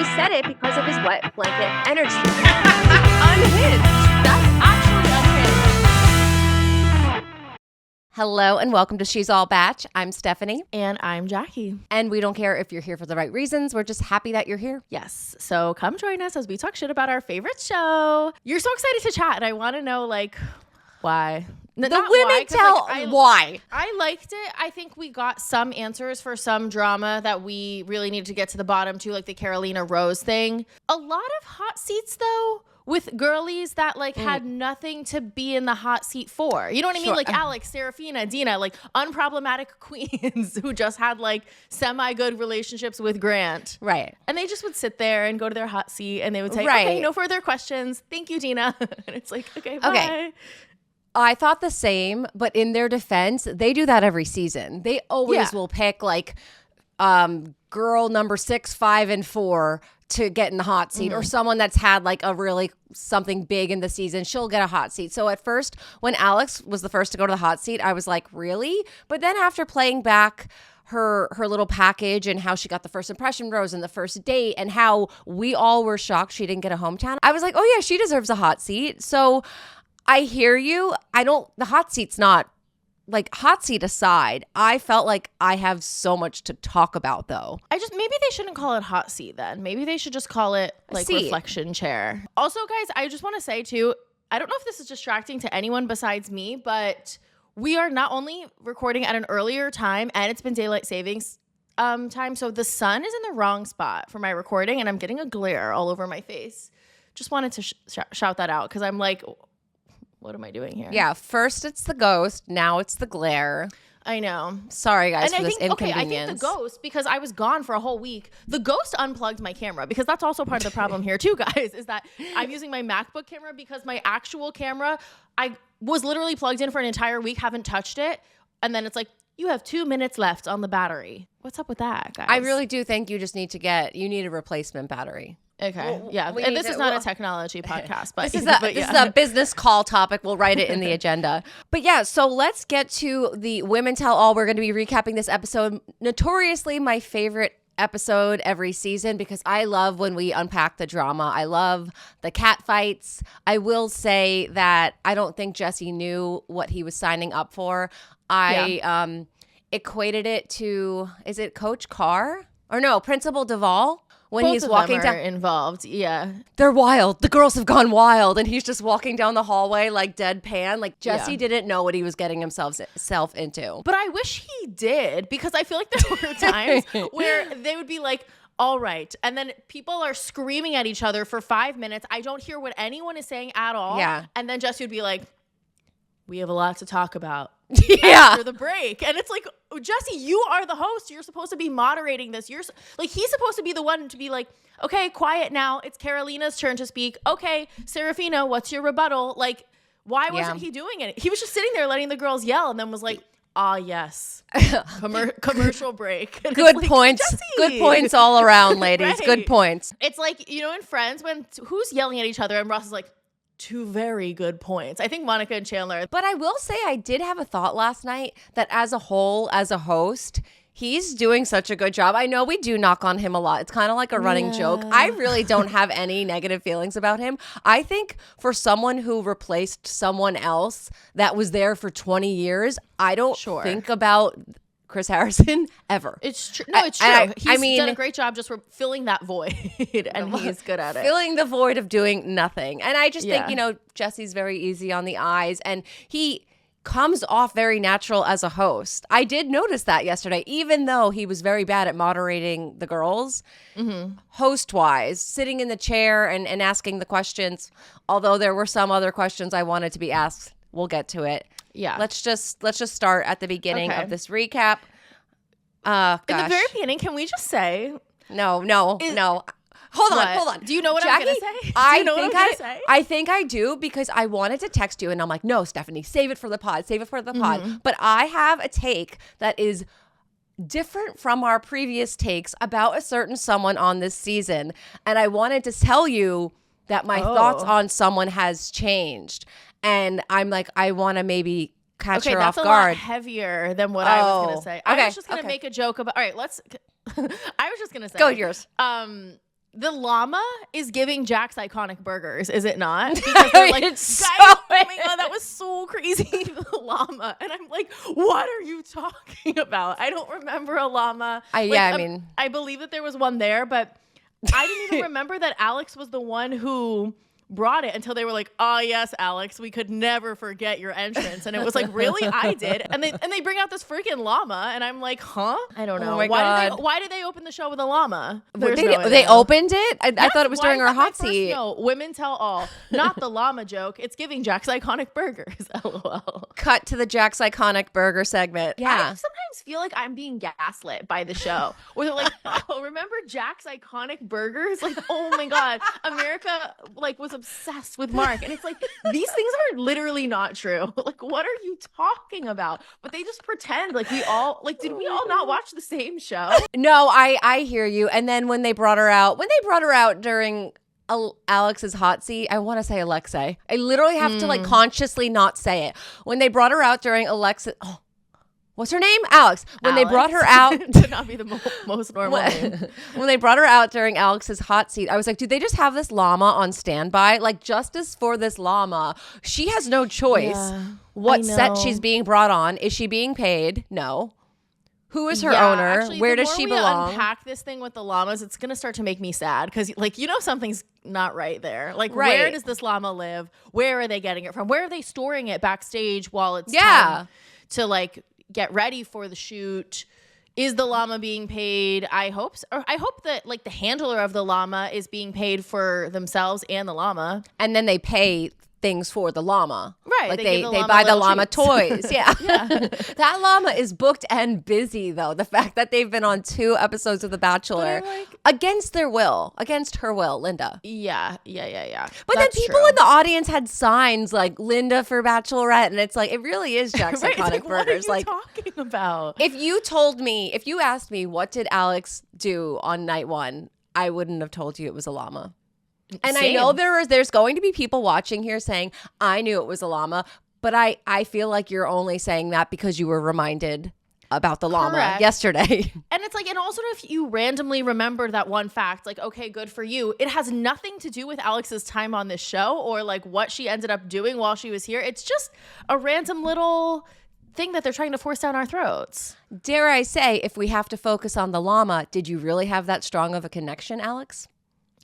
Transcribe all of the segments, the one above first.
he said it because of his wet blanket energy. Unhinged. That's actually unhinged. Hello and welcome to She's All Batch. I'm Stephanie. And I'm Jackie. And we don't care if you're here for the right reasons. We're just happy that you're here. Yes. So come join us as we talk shit about our favorite show. You're so excited to chat, and I want to know, why. The women tell why. I liked it. I think we got some answers for some drama that we really needed to get to the bottom to, like the Carolina Rose thing. A lot of hot seats, though, with girlies that had nothing to be in the hot seat for. You know what I mean? Sure. Like Alex, Saraphina, Dena, unproblematic queens who just had semi-good relationships with Grant. Right. And they just would sit there and go to their hot seat and they would say, Right. okay, no further questions. Thank you, Dena. And it's like, okay, bye. Okay. I thought the same, but in their defense, they do that every season. They always will pick girl number 6, 5, and 4 to get in the hot seat, or someone that's had a really something big in the season. She'll get a hot seat. So at first, when Alex was the first to go to the hot seat, I was like, really? But then after playing back her little package and how she got the first impression rose and the first date and how we all were shocked she didn't get a hometown, I was like, oh yeah, she deserves a hot seat. So I hear you. The hot seat's not, hot seat aside, I felt like I have so much to talk about, though. Maybe they shouldn't call it hot seat then. Maybe they should just call it Seat. reflection chair. Also, guys, I just want to say too, I don't know if this is distracting to anyone besides me, but we are not only recording at an earlier time and it's been daylight savings time. So the sun is in the wrong spot for my recording and I'm getting a glare all over my face. Just wanted to shout that out because I'm like, what am I doing here? Yeah, first it's the ghost, now it's the glare. I know. Sorry, guys, and for this inconvenience. I think the ghost, because I was gone for a whole week, the ghost unplugged my camera, because that's also part of the problem here too, guys, is that I'm using my MacBook camera because my actual camera, I was literally plugged in for an entire week, haven't touched it, and then it's like, you have 2 minutes left on the battery. What's up with that, guys? I really do think you just need a replacement battery. Okay. Yeah. And this is not a technology podcast, but this is a business call topic. We'll write it in the agenda. But yeah, so let's get to the Women Tell All. We're going to be recapping this episode. Notoriously my favorite episode every season because I love when we unpack the drama. I love the cat fights. I will say that I don't think Jesse knew what he was signing up for. I equated it to, is it Coach Carr? Or no, Principal Duvall? When Both he's of walking them are down, involved. Yeah, they're wild. The girls have gone wild, and he's just walking down the hallway deadpan. Jesse didn't know what he was getting himself into. But I wish he did, because I feel like there were times where they would be like, all right, and then people are screaming at each other for 5 minutes. I don't hear what anyone is saying at all. Yeah, and then Jesse would be like, we have a lot to talk about. After the break. And it's like, Jesse, you are the host. You're supposed to be moderating this. He's supposed to be the one to be like, okay, quiet now. It's Carolina's turn to speak. Okay, Saraphina, what's your rebuttal? Why wasn't he doing it? He was just sitting there letting the girls yell and then was like, yes. Commercial break. And good points. Jesse! Good points all around, ladies. Right. Good points. It's like, in Friends when who's yelling at each other and Ross is like, 2 very good points. I think Monica and Chandler. But I will say I did have a thought last night that as a whole, as a host, he's doing such a good job. I know we do knock on him a lot. It's kind of like a running joke. I really don't have any negative feelings about him. I think for someone who replaced someone else that was there for 20 years, I don't think about Chris Harrison ever. It's true. No, it's true. He's done a great job just filling that void, and he's good at it. Filling the void of doing nothing. And I just think, Jesse's very easy on the eyes, and he comes off very natural as a host. I did notice that yesterday, even though he was very bad at moderating the girls, host-wise, sitting in the chair and asking the questions, although there were some other questions I wanted to be asked. We'll get to it. Yeah. Let's just start at the beginning of this recap. Gosh. In the very beginning, can we just say no. Hold on. Do you know what Jackie, I'm gonna say? I think I do, because I wanted to text you and I'm like, no, Stephanie, save it for the pod. But I have a take that is different from our previous takes about a certain someone on this season. And I wanted to tell you that my thoughts on someone has changed. And I'm like, I want to maybe catch her off guard. Okay, that's a lot heavier than what I was going to say. I was just going to make a joke about, all right, I was just going to say. Go yours. The llama is giving Jack's iconic burgers, is it not? Because they're like, It's guys, so oh my God, that was so crazy. The llama. And I'm like, what are you talking about? I don't remember a llama. I believe that there was one there, but I didn't even remember that Alex was the one who brought it until they were like, oh yes, Alex, we could never forget your entrance. And it was like, really? I did. And they bring out this freaking llama and I'm like, huh? I don't know. Oh my God. Why did they open the show with a llama? They opened it? I thought it was during our hot seat. No, women tell all. Not the llama joke. It's giving Jack's iconic burgers. LOL. Cut to the Jack's iconic burger segment. I sometimes feel like I'm being gaslit by the show. Where they're like, oh, remember Jack's iconic burgers? Like, oh my God. America like was obsessed with Mark. And it's like, these things are literally not true. Like, what are you talking about? But they just pretend like we all, like, did we all not watch the same show? No, I hear you. And then when they brought her out during Alex's hot seat, I want to say Alexei. I literally have to like consciously not say it. When they brought her out during what's her name? Alex. When they brought her out to not be the most normal name. When they brought her out during Alex's hot seat, I was like, do they just have this llama on standby? Like, justice for this llama. She has no choice what set she's being brought on. Is she being paid? No. Who is her owner? Actually, where does she belong? Unpack this thing with the llamas, it's gonna start to make me sad because, like, something's not right there. Like, where does this llama live? Where are they getting it from? Where are they storing it backstage while it's time to like get ready for the shoot? Is the llama being paid? I hope so. Or I hope that like the handler of the llama is being paid for themselves and the llama, and then they pay things for the llama. Right. Like they buy the llama toys. Yeah. That llama is booked and busy though. The fact that they've been on 2 episodes of The Bachelor against her will, Linda. Yeah. But then people in the audience had signs like Linda for Bachelorette, and it's like, it really is Jack's iconic burgers. What are you talking about? If you asked me what did Alex do on night 1, I wouldn't have told you it was a llama. And Same. I know there's going to be people watching here saying, I knew it was a llama, but I feel like you're only saying that because you were reminded about the llama yesterday. And it's like, and also if you randomly remembered that one fact, like, okay, good for you. It has nothing to do with Alex's time on this show or like what she ended up doing while she was here. It's just a random little thing that they're trying to force down our throats. Dare I say, if we have to focus on the llama, did you really have that strong of a connection, Alex?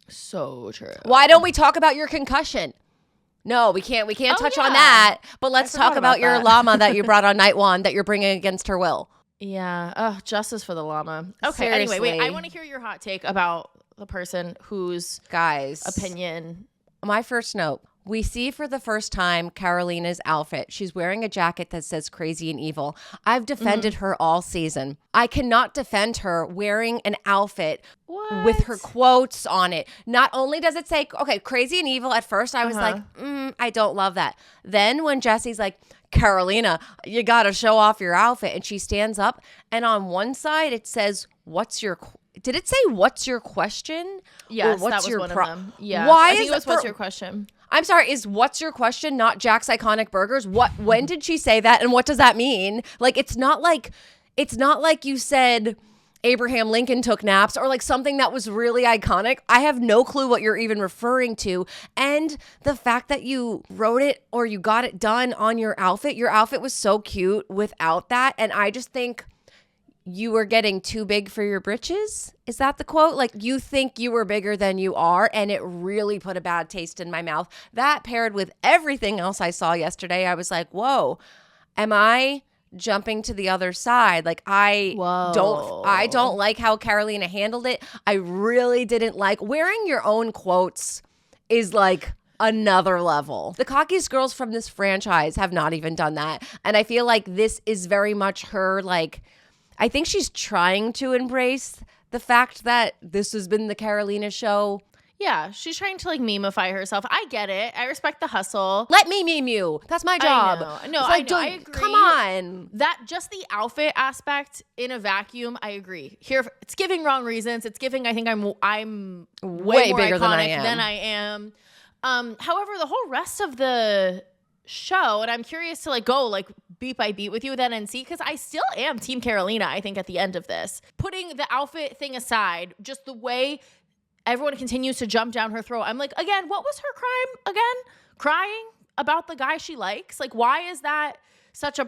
So true. Why don't we talk about your concussion? No, we can't touch on that. But let's talk about your llama that you brought on night 1 that you're bringing against her will. Yeah. Oh, justice for the llama. Okay. Seriously. Anyway, wait. I want to hear your hot take about the person whose opinion. My first note. We see for the first time Karolina's outfit. She's wearing a jacket that says crazy and evil. I've defended her all season. I cannot defend her wearing an outfit with her quotes on it. Not only does it say, okay, crazy and evil, at first I was like, I don't love that. Then when Jesse's like, Karolina, you got to show off your outfit. And she stands up and on one side it says, did it say, what's your question? Yes, that was one of them. Yeah. Why I think it was, what's your question? I'm sorry, is what's your question not Jack's iconic burgers? When did she say that and what does that mean? Like it's not like you said Abraham Lincoln took naps or like something that was really iconic. I have no clue what you're even referring to. And the fact that you wrote it or you got it done on your outfit was so cute without that. And I just think you were getting too big for your britches. Is that the quote? Like you think you were bigger than you are, and it really put a bad taste in my mouth. That paired with everything else I saw yesterday, I was like, whoa, am I jumping to the other side? Like I don't like how Karolina handled it. I really didn't like wearing your own quotes is like another level. The cockiest girls from this franchise have not even done that. And I feel like this is very much her like, I think she's trying to embrace the fact that this has been the Karolina show. Yeah, she's trying to like memeify herself. I get it. I respect the hustle. Let me meme you. That's my job. I agree. Come on. That just the outfit aspect in a vacuum, I agree. Here, it's giving wrong reasons. It's giving, I think I'm way more bigger iconic than I am. However, the whole rest of the show, and I'm curious to like go like beat by beat with you then and see, because I still am Team Karolina, I think, at the end of this. Putting the outfit thing aside, just the way everyone continues to jump down her throat. I'm like, again, what was her crime again? Crying about the guy she likes? Like, why is that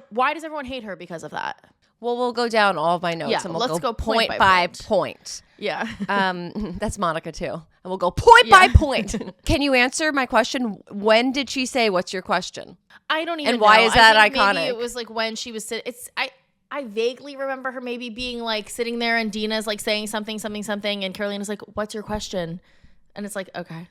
why does everyone hate her because of that? Well, we'll go down all of my notes and we'll let's go point by point. Yeah. That's Monica too. And we'll go point by point. Can you answer my question? When did she say, what's your question? I don't even know. And why is that iconic? Maybe it was like when she was sitting. I vaguely remember her maybe being like sitting there and Dina's like saying something. And Karolina's like, what's your question? And it's like, okay.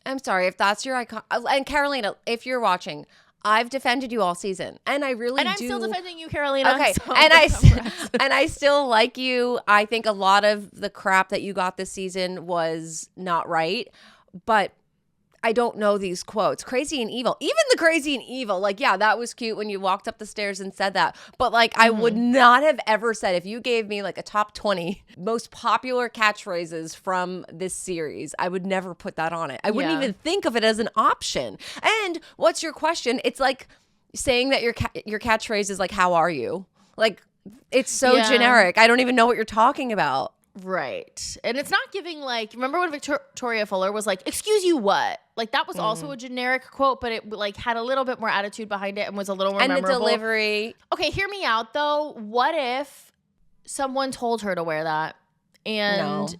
I'm sorry if that's your icon. And Karolina, if you're watching, I've defended you all season, and I really do. And I'm still defending you, Karolina. Okay, so and I still like you. I think a lot of the crap that you got this season was not right, but I don't know these quotes. Crazy and evil. Even the crazy and evil. Like, yeah, that was cute when you walked up the stairs and said that. But like, I would not have ever said, if you gave me like a top 20 most popular catchphrases from this series, I would never put that on it. I wouldn't even think of it as an option. And what's your question? It's like saying that your catchphrase is like, how are you? Like, it's so generic. I don't even know what you're talking about. Right. And it's not giving like, remember when Victoria Fuller was like, excuse you what? Like that was also a generic quote, but it like had a little bit more attitude behind it and was a little more memorable. And the delivery. Okay, hear me out though. What if someone told her to wear that? And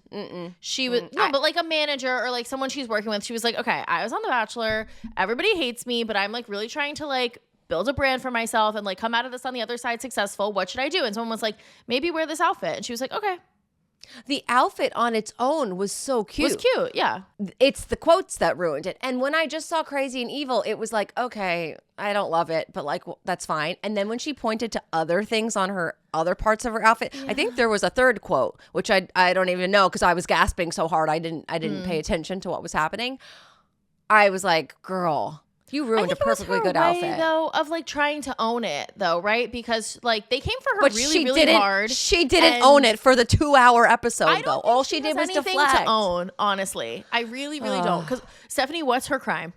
she was, but like a manager or like someone she's working with, she was like, okay, I was on The Bachelor. Everybody hates me, but I'm like really trying to like build a brand for myself and like come out of this on the other side successful. What should I do? And someone was like, maybe wear this outfit. And she was like, okay. The outfit on its own was so cute. Was cute, yeah. It's the quotes that ruined it. And when I just saw Crazy and Evil, it was like, okay, I don't love it, but like, that's fine. And then when she pointed to other things on her other parts of her outfit, I think there was a third quote, which I don't even know because I was gasping so hard I didn't pay attention to what was happening. I was like, girl, you ruined a perfectly good outfit. Though, of like trying to own it though, right? Because like they came for her really hard. She didn't own it for the 2-hour episode though. All she did was deflect. To own, honestly. I really don't. Because Stefanie, what's her crime?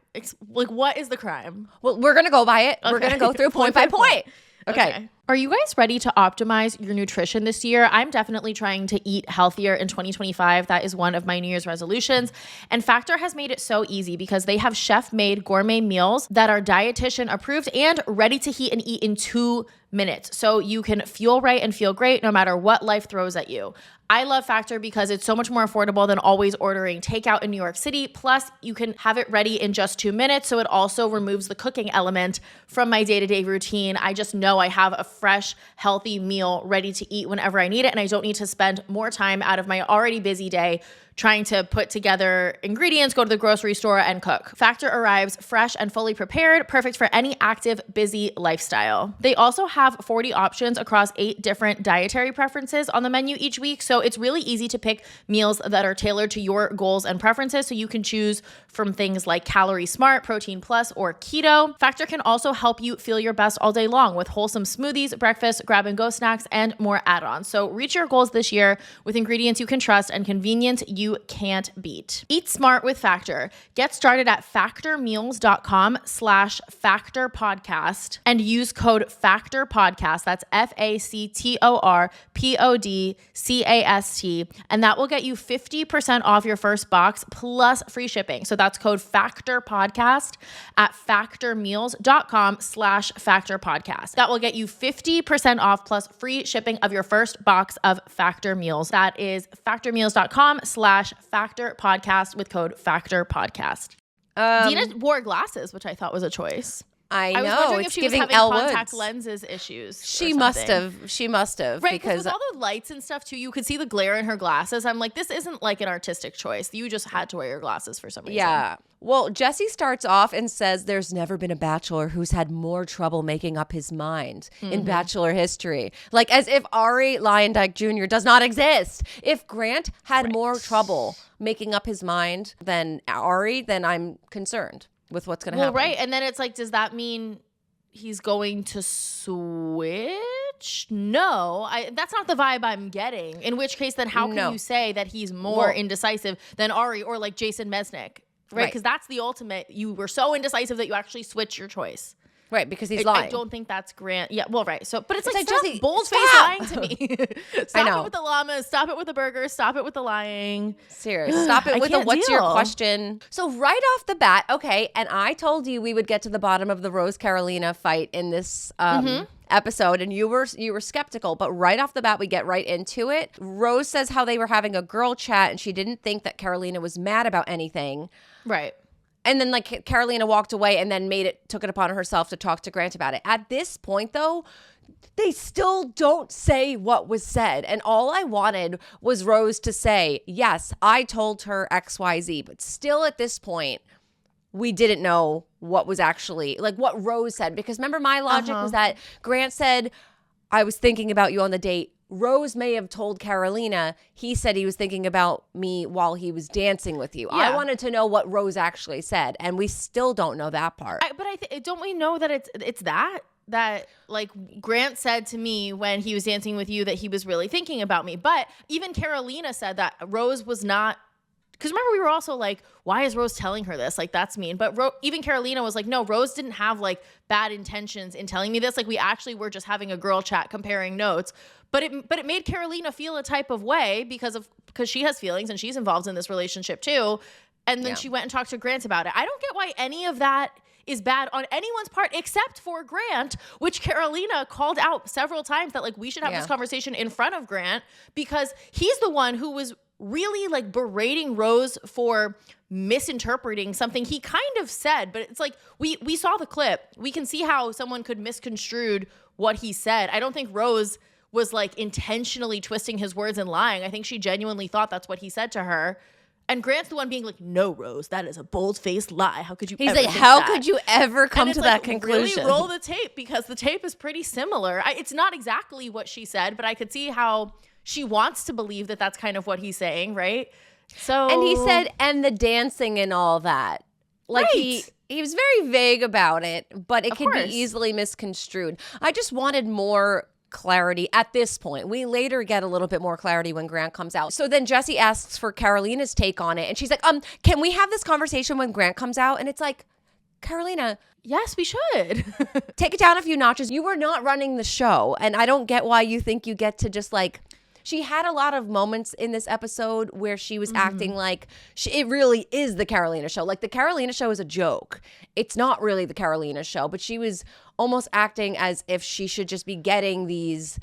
Like, what is the crime? Well, we're gonna go by it. Okay. We're gonna go through point by point. Okay. Are you guys ready to optimize your nutrition this year? I'm definitely trying to eat healthier in 2025. That is one of my New Year's resolutions. And Factor has made it so easy because they have chef-made gourmet meals that are dietitian approved and ready to heat and eat in 2 minutes. So you can fuel right and feel great no matter what life throws at you. I love Factor because it's so much more affordable than always ordering takeout in New York City. Plus, you can have it ready in just 2 minutes. So it also removes the cooking element from my day-to-day routine. I just know I have a fresh, healthy meal ready to eat whenever I need it. And I don't need to spend more time out of my already busy day trying to put together ingredients, go to the grocery store, and cook. Factor arrives fresh and fully prepared, perfect for any active, busy lifestyle. They also have 40 options across 8 different dietary preferences on the menu each week, so it's really easy to pick meals that are tailored to your goals and preferences, so you can choose from things like Calorie Smart, Protein Plus, or Keto. Factor can also help you feel your best all day long with wholesome smoothies, breakfast, grab-and-go snacks, and more add-ons. So reach your goals this year with ingredients you can trust and convenience you can't beat. Eat smart with Factor. Get started at factormeals.com/factorpodcast and use code FACTORPODCAST. That's FACTORPODCAST. And that will get you 50% off your first box plus free shipping. So that's code FACTORPODCAST at factormeals.com/factorpodcast. That will get you 50% off plus free shipping of your first box of Factor Meals. That is factormeals.com/Factor Podcast with code FACTORPODCAST. Dina wore glasses, which I thought was a choice. I know. was wondering if she was having contact Woods. lenses issues. She must have. Right, because with all the lights and stuff too, you could see the glare in her glasses. I'm like, this isn't like an artistic choice. You just had to wear your glasses for some reason. Yeah. Well, Jesse starts off and says there's never been a bachelor who's had more trouble making up his mind in Bachelor history. Like as if Ari Lyondike Jr. does not exist. If Grant had more trouble making up his mind than Ari, then I'm concerned with what's going to happen. Well, right. And then it's like, does that mean he's going to switch? No, that's not the vibe I'm getting. In which case, then how can you say that he's more indecisive than Ari or like Jason Mesnick? Right? Because that's the ultimate. You were so indecisive that you actually switch your choice. Right, because he's lying. I don't think that's Grant. Yeah, well, right. So, but it's like Jesse, stop bold-faced lying to me. Stop I know. it with the llamas. Stop it with the burgers. Stop it with the lying. Serious. Stop it with the what's your deal. question. So right off the bat, okay, and I told you we would get to the bottom of the Rose Karolina fight in this episode, and you were skeptical, but right off the bat we get right into it. Rose says how they were having a girl chat and she didn't think that Karolina was mad about anything. Right. And then like Karolina walked away and then took it upon herself to talk to Grant about it. At this point though, they still don't say what was said. And all I wanted was Rose to say, yes, I told her XYZ. But still at this point, we didn't know what was actually, like what Rose said. Because remember my logic was that Grant said, I was thinking about you on the date. Rose may have told Karolina he said he was thinking about me while he was dancing with you. I wanted to know what Rose actually said, and we still don't know that part. But don't we know that it's that like Grant said to me when he was dancing with you that he was really thinking about me. But even Karolina said that Rose was not. Because remember, we were also like, why is Rose telling her this? Like, that's mean. But even Karolina was like, no, Rose didn't have like bad intentions in telling me this. Like, we actually were just having a girl chat comparing notes. But it made Karolina feel a type of way because she has feelings and she's involved in this relationship too. And then she went and talked to Grant about it. I don't get why any of that is bad on anyone's part except for Grant, which Karolina called out several times that like we should have this conversation in front of Grant because he's the one who was really like berating Rose for misinterpreting something he kind of said. But it's like we saw the clip. We can see how someone could misconstrued what he said. I don't think Rose was like intentionally twisting his words and lying. I think she genuinely thought that's what he said to her. And Grant's the one being like, no, Rose, that is a bold-faced lie. How could you He's ever like, think how that? could you ever come to that conclusion? Really roll the tape because the tape is pretty similar. It's not exactly what she said, but I could see how she wants to believe that that's kind of what he's saying, right? So, and he said, and the dancing and all that. Like he was very vague about it, but it could be easily misconstrued. I just wanted more clarity at this point. We later get a little bit more clarity when Grant comes out. So then Jesse asks for Karolina's take on it. And she's like, can we have this conversation when Grant comes out? And it's like, Karolina, yes, we should. take it down a few notches. You were not running the show. And I don't get why you think you get to just like, she had a lot of moments in this episode where she was acting like it really is the Karolina show. Like the Karolina show is a joke. It's not really the Karolina show, but she was almost acting as if she should just be getting these,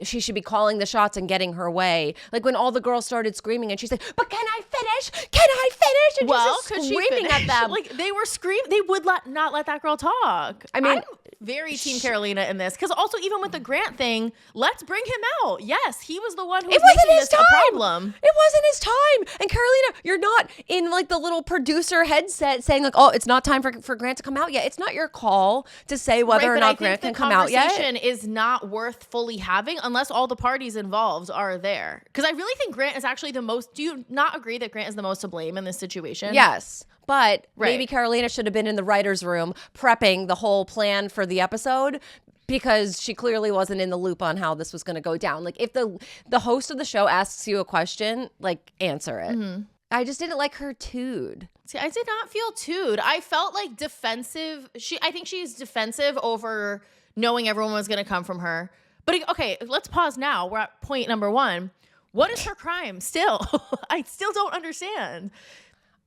she should be calling the shots and getting her way. Like when all the girls started screaming and she's like, but can I finish? Can I finish? And she's just screaming at them. Like they were screaming. They would not let that girl talk. I mean, I'm very team Karolina in this. Because also even with the Grant thing, let's bring him out. Yes, he was the one who was making this a problem. It wasn't his time. And Karolina, you're not in like the little producer headset saying like, oh, it's not time for Grant to come out yet. It's not your call to say whether or not Grant can come out yet. The conversation is not worth fully having unless all the parties involved are there. Because I really think Grant is actually the most, do you not agree that Grant is the most to blame in this situation? Yes. But maybe Karolina should have been in the writer's room prepping the whole plan for the episode because she clearly wasn't in the loop on how this was going to go down. Like if the host of the show asks you a question, like answer it. I just didn't like her tood. See, I did not feel tood. I felt like defensive. I think she's defensive over knowing everyone was going to come from her. But okay, let's pause now. We're at point number 1. What is her crime still? I still don't understand.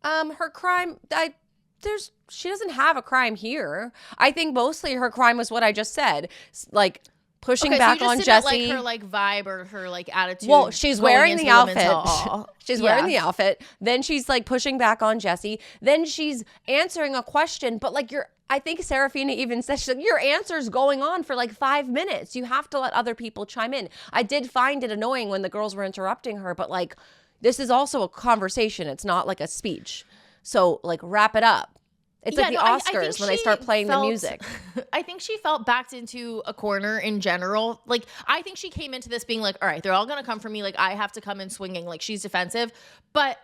Her crime, she doesn't have a crime here. I think mostly her crime was what I just said, like pushing back on Jesse. Like her like vibe or her like attitude. Well, she's wearing the outfit. She's wearing the outfit. Then she's like pushing back on Jesse. Then she's answering a question, but like I think Saraphina even said, she's like, your answer's going on for like 5 minutes. You have to let other people chime in. I did find it annoying when the girls were interrupting her, but like, this is also a conversation. It's not like a speech. So like wrap it up. It's like the Oscars when they start playing the music. I think she felt backed into a corner in general. Like I think she came into this being like, all right, they're all going to come for me. Like I have to come in swinging. Like she's defensive. But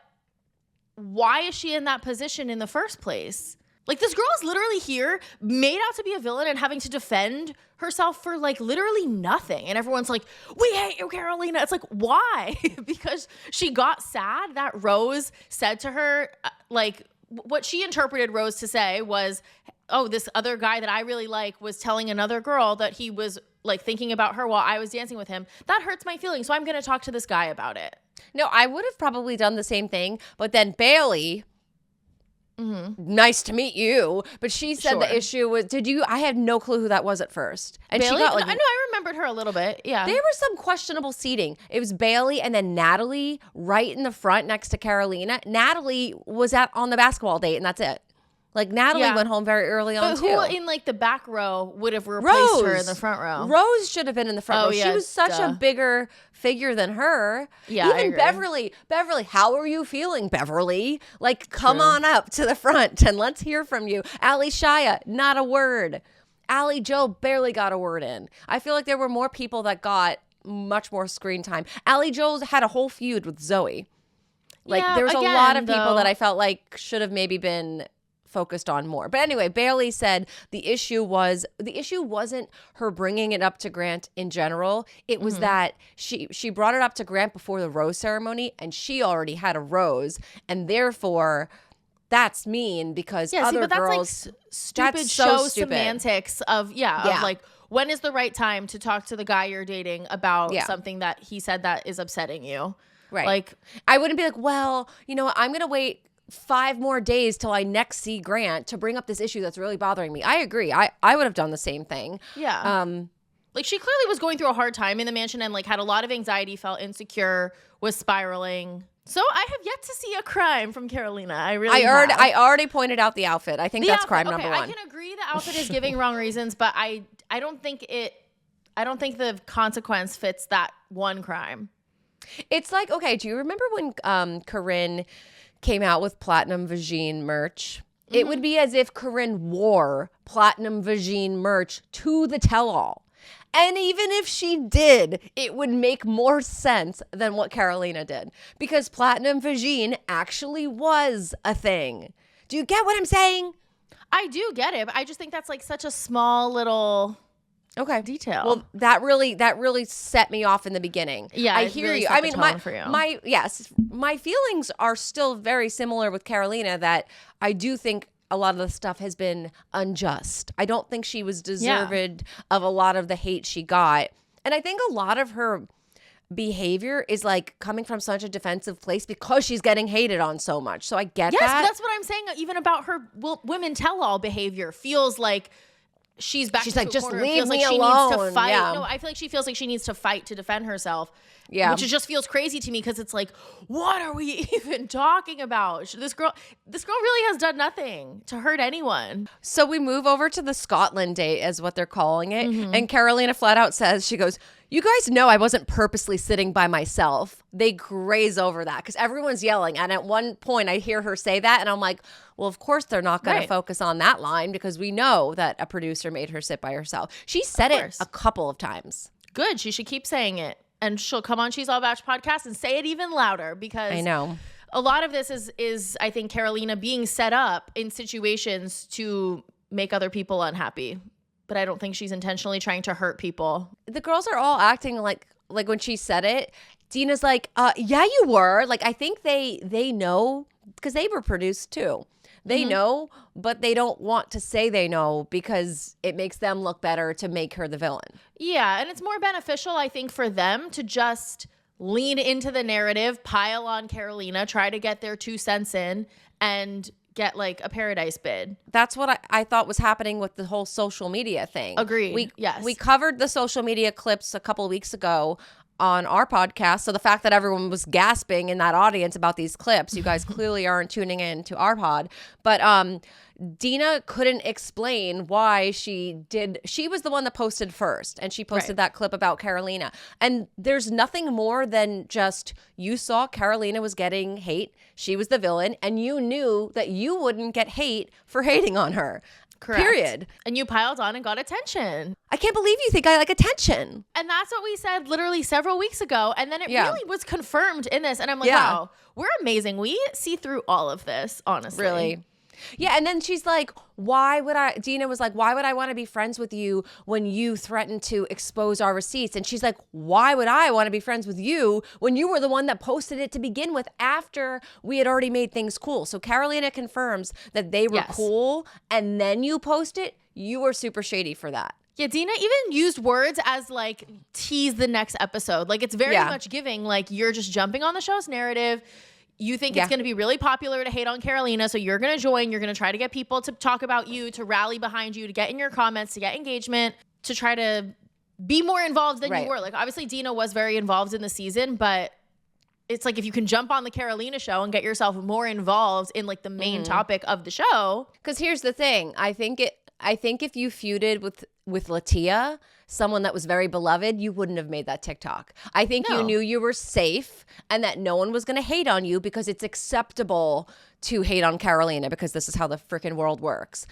why is she in that position in the first place? Like this girl is literally here, made out to be a villain and having to defend herself for like literally nothing. And everyone's like, we hate you, Karolina. It's like, why? Because she got sad that Rose said to her, like what she interpreted Rose to say was, oh, this other guy that I really like was telling another girl that he was like thinking about her while I was dancing with him. That hurts my feelings. So I'm going to talk to this guy about it. No, I would have probably done the same thing. But then Bailey, nice to meet you. But she said the issue was, I had no clue who that was at first. And Bailey? she got like, I know, I remembered her a little bit. Yeah. There was some questionable seating. It was Bailey and then Natalie right in the front next to Karolina. Natalie was on the basketball date and that's it. Like Natalie went home very early on too. But who in like the back row would have replaced her in the front row? Rose should have been in the front row. Yeah, she was such a bigger figure than her. Yeah, even Beverly, how are you feeling, Beverly? Like, come on up to the front and let's hear from you. Ali Shaya, not a word. Ali Joe barely got a word in. I feel like there were more people that got much more screen time. Ali Joe had a whole feud with Zoe. Like, there's a lot of people that I felt like should have maybe been focused on more. But anyway, Bailey said the issue wasn't her bringing it up to Grant in general. It was that she brought it up to Grant before the rose ceremony and she already had a rose and therefore that's mean because other girls like stupid show semantics of like when is the right time to talk to the guy you're dating about something that he said that is upsetting you. Right. Like I wouldn't be like, well, you know what, I'm going to wait 5 more days till I next see Grant to bring up this issue that's really bothering me. I agree. I would have done the same thing. Yeah. Like she clearly was going through a hard time in the mansion and like had a lot of anxiety, felt insecure, was spiraling. So I have yet to see a crime from Karolina. I already pointed out the outfit. I think that's crime number 1. I can agree the outfit is giving wrong reasons, but I don't think the consequence fits that one crime. It's like, okay, do you remember when Corinne came out with Platinum Vagine merch? It would be as if Corinne wore Platinum Vagine merch to the tell-all. And even if she did, it would make more sense than what Karolina did. Because Platinum Vagine actually was a thing. Do you get what I'm saying? I do get it, but I just think that's like such a small little detail. Well, that really set me off in the beginning. Yeah, I hear really you. I mean, my feelings are still very similar with Karolina. That I do think a lot of the stuff has been unjust. I don't think she was deserved of a lot of the hate she got, and I think a lot of her behavior is like coming from such a defensive place because she's getting hated on so much. So I get that. Yes, that's what I'm saying. Even about her women tell-all behavior feels like she's like, just corner. leave me like alone. She needs to fight. Yeah. No, I feel like she feels like she needs to fight to defend herself. Yeah. Which just feels crazy to me because it's like, what are we even talking about? This girl really has done nothing to hurt anyone. So we move over to the Scotland date, is what they're calling it. And Karolina flat out says, she goes, you guys know I wasn't purposely sitting by myself. They graze over that because everyone's yelling. And at one point I hear her say that and I'm like, well, of course they're not going to focus on that line because we know that a producer made her sit by herself. She said it a couple of times. Good. She should keep saying it. And she'll come on She's All Batch podcast and say it even louder because I know a lot of this is I think Karolina being set up in situations to make other people unhappy. But I don't think she's intentionally trying to hurt people. The girls are all acting like when she said it, Dina's like, yeah, you were. Like, I think they know because they were produced too. They know, but they don't want to say they know because it makes them look better to make her the villain. Yeah, and it's more beneficial, I think, for them to just lean into the narrative, pile on Karolina, try to get their 2 cents in, and get like a paradise bid. That's what I thought was happening with the whole social media thing. Agreed. We covered the social media clips a couple of weeks ago on our podcast. So the fact that everyone was gasping in that audience about these clips, you guys clearly aren't tuning in to our pod. But Dina couldn't explain why she was the one that posted first, and she posted that clip about Karolina. And there's nothing more than just you saw Karolina was getting hate. She was the villain, and you knew that you wouldn't get hate for hating on her. Correct. Period. And you piled on and got attention. I can't believe you think I like attention. And that's what we said literally several weeks ago. And then it really was confirmed in this. And I'm like, wow, we're amazing. We see through all of this, honestly. Really. Yeah, and then she's like, Dina was like, why would I want to be friends with you when you threatened to expose our receipts? And she's like, why would I want to be friends with you when you were the one that posted it to begin with after we had already made things cool? So Karolina confirms that they were cool, and then you post it. You were super shady for that. Yeah, Dina even used words as like tease the next episode. Like it's very much giving like you're just jumping on the show's narrative. You think it's going to be really popular to hate on Karolina, so you're going to join. You're going to try to get people to talk about you, to rally behind you, to get in your comments, to get engagement, to try to be more involved than you were. Like, obviously, Dina was very involved in the season, but it's like if you can jump on the Karolina show and get yourself more involved in like the main topic of the show. Because here's the thing. I think if you feuded with Latia, someone that was very beloved, you wouldn't have made that TikTok. I think you knew you were safe and that no one was going to hate on you because it's acceptable to hate on Karolina because this is how the freaking world works.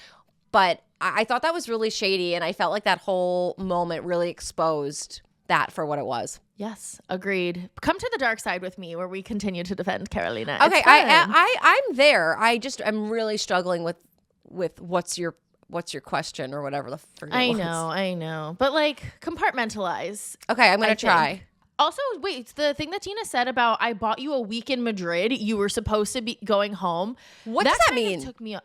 But I thought that was really shady, and I felt like that whole moment really exposed that for what it was. Yes, agreed. Come to the dark side with me where we continue to defend Karolina. Okay, I'm there. I'm really struggling with what's your question or whatever the frick it was. I know. But like compartmentalize. Okay, I'm going to try. Also, wait, the thing that Dina said about I bought you a week in Madrid, you were supposed to be going home. What does that mean? Took me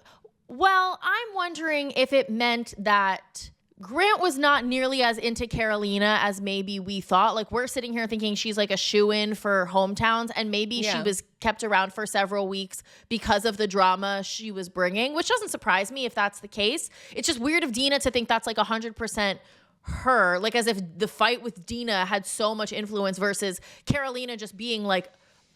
well, I'm wondering if it meant that Grant was not nearly as into Karolina as maybe we thought. Like we're sitting here thinking she's like a shoo-in for hometowns, and maybe she was kept around for several weeks because of the drama she was bringing, which doesn't surprise me if that's the case. It's just weird of Dina to think that's like 100% her, like as if the fight with Dina had so much influence versus Karolina just being like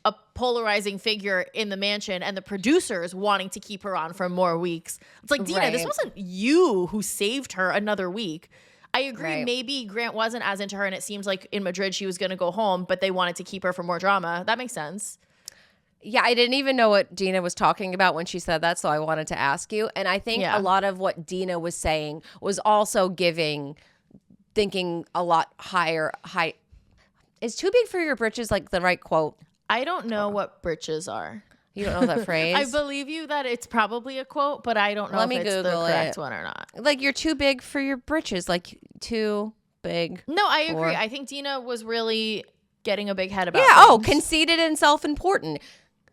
a polarizing figure in the mansion and the producers wanting to keep her on for more weeks. It's like, Dina, this wasn't you who saved her another week. I agree. Maybe Grant wasn't as into her, and it seems like in Madrid she was going to go home, but they wanted to keep her for more drama. That makes sense. Yeah, I didn't even know what Dina was talking about when she said that, so I wanted to ask you. And I think a lot of what Dina was saying was also thinking a lot higher. Is too big for your britches like the right quote? I don't know what britches are. You don't know that phrase? I believe you that it's probably a quote, but I don't know if it's the correct one or not. Like you're too big for your britches, like too big. No, I agree. I think Dina was really getting a big head about things. Conceited and self-important.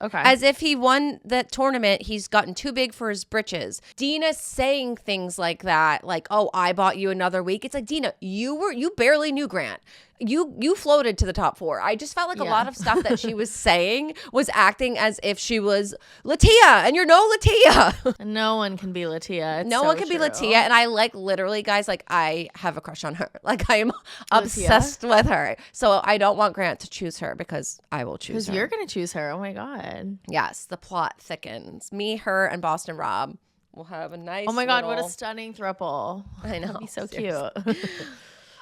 Okay. As if he won that tournament, he's gotten too big for his britches. Dina saying things like that, like, oh, I bought you another week. It's like, Dina, you barely knew Grant. You floated to the top 4. I just felt like a lot of stuff that she was saying was acting as if she was Latia, and you're no Latia. No one can be Latia. No one can be Latia, and I like literally, guys, like I have a crush on her. Like I am obsessed with her. So I don't want Grant to choose her because I will choose her. Because you're going to choose her. Oh my God. Yes, the plot thickens. Me, her, and Boston Rob will have a nice. Oh my God, what a stunning throuple. I know. That'd be so cute.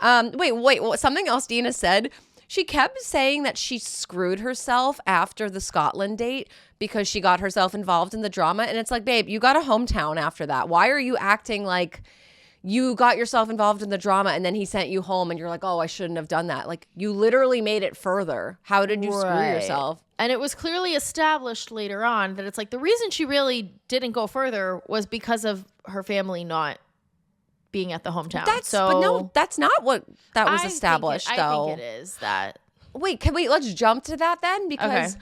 Wait, something else Dina said. She kept saying that she screwed herself after the Scotland date because she got herself involved in the drama. And it's like, babe, you got a hometown after that. Why are you acting like you got yourself involved in the drama and then he sent you home and you're like, oh, I shouldn't have done that. Like you literally made it further. How did you screw yourself? And it was clearly established later on that it's like the reason she really didn't go further was because of her family not being at the hometown. But no, that's not what that was established, though. I think it is that. Wait, let's jump to that then? Because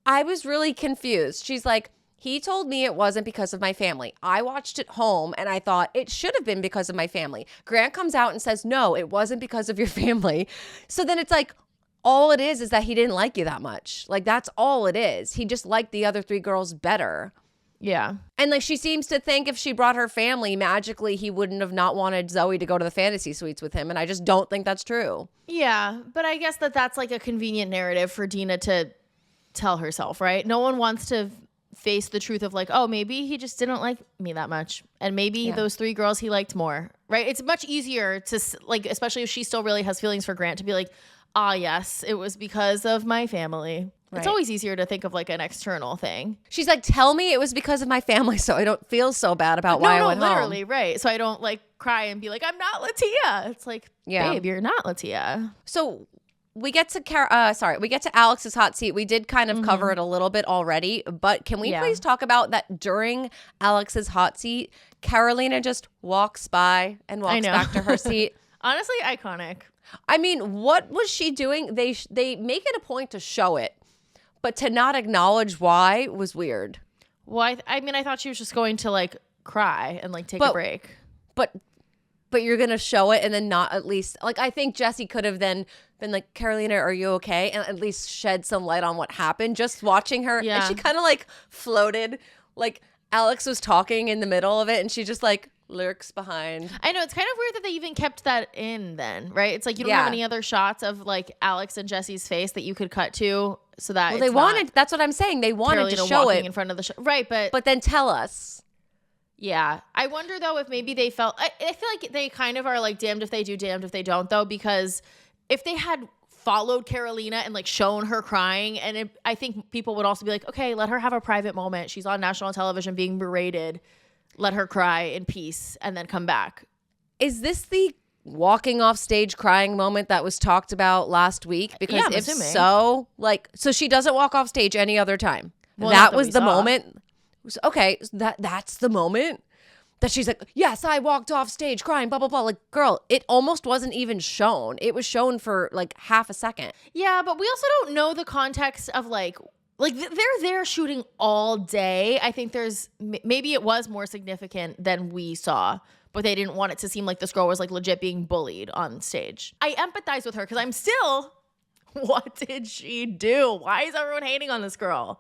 I was really confused. She's like, he told me it wasn't because of my family. I watched it home and I thought it should have been because of my family. Grant comes out and says, no, it wasn't because of your family. So then it's like, all it is that he didn't like you that much. Like, that's all it is. He just liked the other 3 girls better. Yeah. And like she seems to think if she brought her family, magically he wouldn't have not wanted Zoe to go to the fantasy suites with him. And I just don't think that's true. Yeah. But I guess that's like a convenient narrative for Dina to tell herself, right? No one wants to face the truth of like, oh, maybe he just didn't like me that much. And maybe those 3 girls he liked more, right? It's much easier to like, especially if she still really has feelings for Grant, to be like, ah, yes, it was because of my family. Right. It's always easier to think of like an external thing. She's like, tell me it was because of my family so I don't feel so bad about why I went literally, home. Right. So I don't like cry and be like, I'm not Latia. It's like, babe, you're not Latia. So we get to Alex's hot seat. We did kind of cover it a little bit already, but can we please talk about that during Alex's hot seat, Karolina just walks by and walks back to her seat. Honestly, iconic. I mean, what was she doing? They make it a point to show it, but to not acknowledge why was weird. Well, I mean, I thought she was just going to like cry and like take a break. But you're going to show it and then not at least, like, I think Jesse could have then been like, Karolina, are you okay? And at least shed some light on what happened. Just watching her. Yeah. And she kind of like floated. Like Alex was talking in the middle of it and she just like lurks behind. I know. It's kind of weird that they even kept that in then, right? It's like you don't have any other shots of like Alex and Jesse's face that you could cut to so that that's what I'm saying. They wanted Karolina to show it in front of the show. Right. But then tell us. Yeah. I wonder, though, if maybe they felt... I feel like they kind of are like damned if they do, damned if they don't, though, because if they had followed Karolina and like shown her crying, and I think people would also be like, okay, let her have a private moment. She's on national television being berated. Let her cry in peace and then come back. Is this the walking off stage crying moment that was talked about last week? Because if so, like, so she doesn't walk off stage any other time. Well, that was the moment... Okay, that's the moment that she's like, yes, I walked off stage crying, blah, blah, blah. Like, girl, it almost wasn't even shown. It was shown for like half a second. Yeah, but we also don't know the context of like they're there shooting all day. I think maybe it was more significant than we saw, but they didn't want it to seem like this girl was like legit being bullied on stage. I empathize with her because I'm still, what did she do? Why is everyone hating on this girl?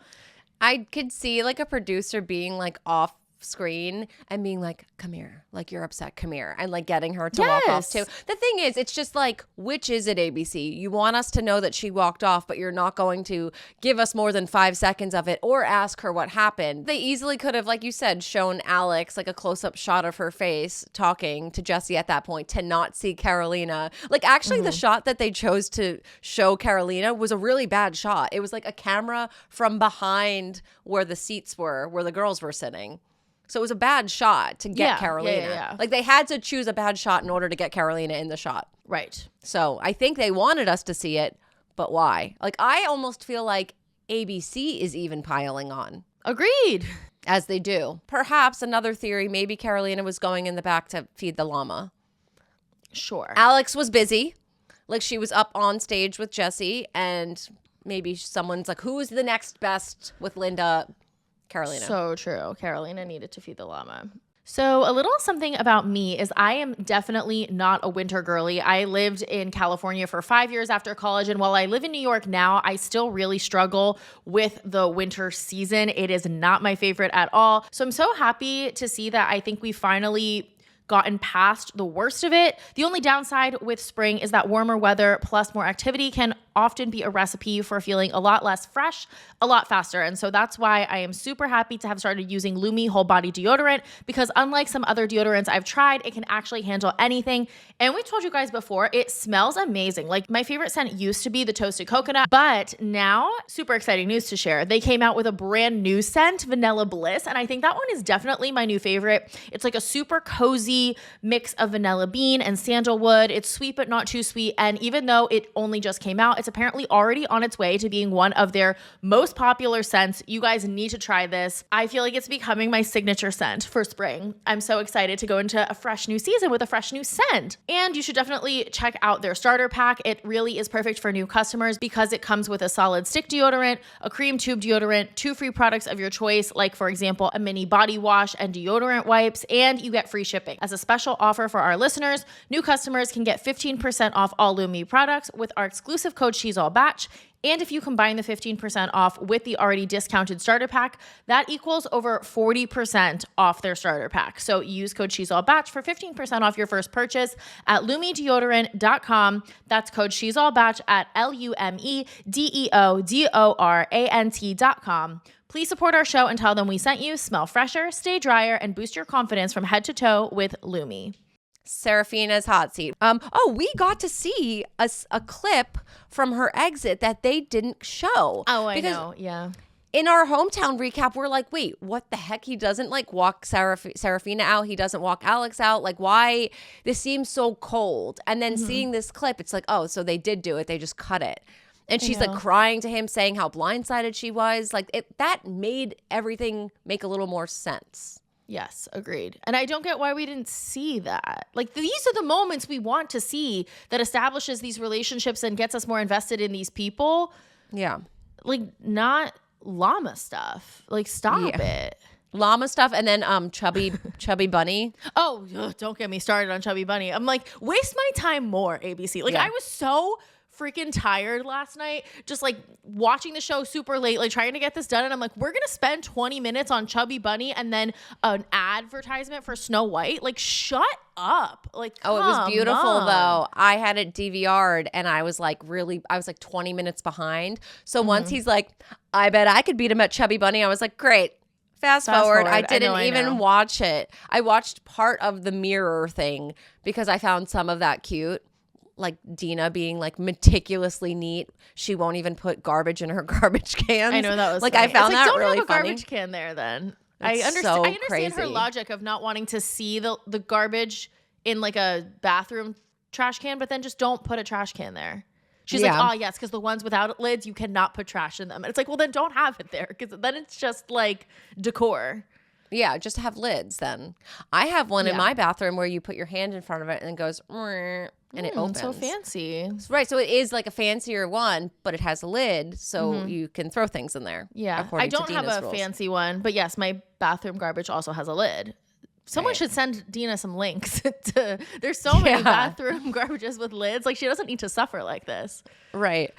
I could see like a producer being like off screen and being like, come here, like you're upset, come here, and like getting her to walk off too. The thing is, it's just like, which is it, ABC? You want us to know that she walked off, but you're not going to give us more than 5 seconds of it or ask her what happened. They easily could have, like you said, shown Alex like a close-up shot of her face talking to Jesse at that point to not see Karolina. Like actually the shot that they chose to show Karolina was a really bad shot. It was like a camera from behind where the seats were, where the girls were sitting. So it was a bad shot to get Karolina. Yeah. Like they had to choose a bad shot in order to get Karolina in the shot. Right. So I think they wanted us to see it, but why? Like I almost feel like ABC is even piling on. Agreed. As they do. Perhaps another theory, maybe Karolina was going in the back to feed the llama. Sure. Alex was busy. Like she was up on stage with Jesse and maybe someone's like, who is the next best with Linda? Karolina. So true. Karolina needed to feed the llama. So a little something about me is I am definitely not a winter girly. I lived in California for 5 years after college. And while I live in New York now, I still really struggle with the winter season. It is not my favorite at all. So I'm so happy to see that I think we finally gotten past the worst of it. The only downside with spring is that warmer weather plus more activity can often be a recipe for feeling a lot less fresh, a lot faster. And so that's why I am super happy to have started using Lumi whole body deodorant, because unlike some other deodorants I've tried, it can actually handle anything. And we told you guys before, it smells amazing. Like my favorite scent used to be the toasted coconut, but now super exciting news to share. They came out with a brand new scent, Vanilla Bliss. And I think that one is definitely my new favorite. It's like a super cozy mix of vanilla bean and sandalwood. It's sweet, but not too sweet. And even though it only just came out, it's apparently already on its way to being one of their most popular scents. You guys need to try this. I feel like it's becoming my signature scent for spring. I'm so excited to go into a fresh new season with a fresh new scent. And you should definitely check out their starter pack. It really is perfect for new customers because it comes with a solid stick deodorant, a cream tube deodorant, 2 free products of your choice, like for example, a mini body wash and deodorant wipes, and you get free shipping. As a special offer for our listeners, new customers can get 15% off all Lumi products with our exclusive code She's All Batch. And if you combine the 15% off with the already discounted starter pack, that equals over 40% off their starter pack. So use code She's All Batch for 15% off your first purchase at LumiDeodorant.com. That's code She's All Batch at LumiDeodorant.com. Please support our show and tell them we sent you. Smell fresher, stay drier, and boost your confidence from head to toe with Lumi. Saraphina's hot seat. We got to see a clip from her exit that they didn't show. Oh, I know. Yeah. in our hometown recap, we're like, wait, what the heck? He doesn't like walk Saraphina out. He doesn't walk Alex out. Like, why? This seems so cold. And then seeing this clip, it's like, oh, so they did do it. They just cut it. And she's like crying to him, saying how blindsided she was. Like that made everything make a little more sense. Yes, agreed. And I don't get why we didn't see that. Like, these are the moments we want to see that establishes these relationships and gets us more invested in these people. Yeah. Like, not llama stuff. Like, stop it. Llama stuff, and then chubby bunny. Oh, don't get me started on chubby bunny. I'm like, waste my time more, ABC. Like, I was so freaking tired last night, just like watching the show super late, like trying to get this done, and I'm like, we're gonna spend 20 minutes on chubby bunny and then an advertisement for Snow White. Like, shut up. Like, oh, it was beautiful though. I had it DVR'd and I was like 20 minutes behind. So once he's like, I bet I could beat him at chubby bunny, I was like, great. Fast forward. I didn't even watch it. I watched part of the mirror thing because I found some of that cute. Like Dina being like meticulously neat. She won't even put garbage in her garbage cans. I know, that was like funny. I found that don't really have a funny. garbage can there then. That's I understand crazy. her logic of not wanting to see the garbage in like a bathroom trash can, but then just don't put a trash can there. She's like, oh yes, because the ones without lids, you cannot put trash in them. And it's like, well, then don't have it there, because then it's just like decor. Yeah, just have lids then. I have one in my bathroom where you put your hand in front of it and it goes and it opens. So fancy. Right, so it is like a fancier one, but it has a lid so you can throw things in there. Yeah, I don't have a fancy one, but yes, my bathroom garbage also has a lid. Someone should send Dina some links. There's so many bathroom garbages with lids. Like, she doesn't need to suffer like this. Right.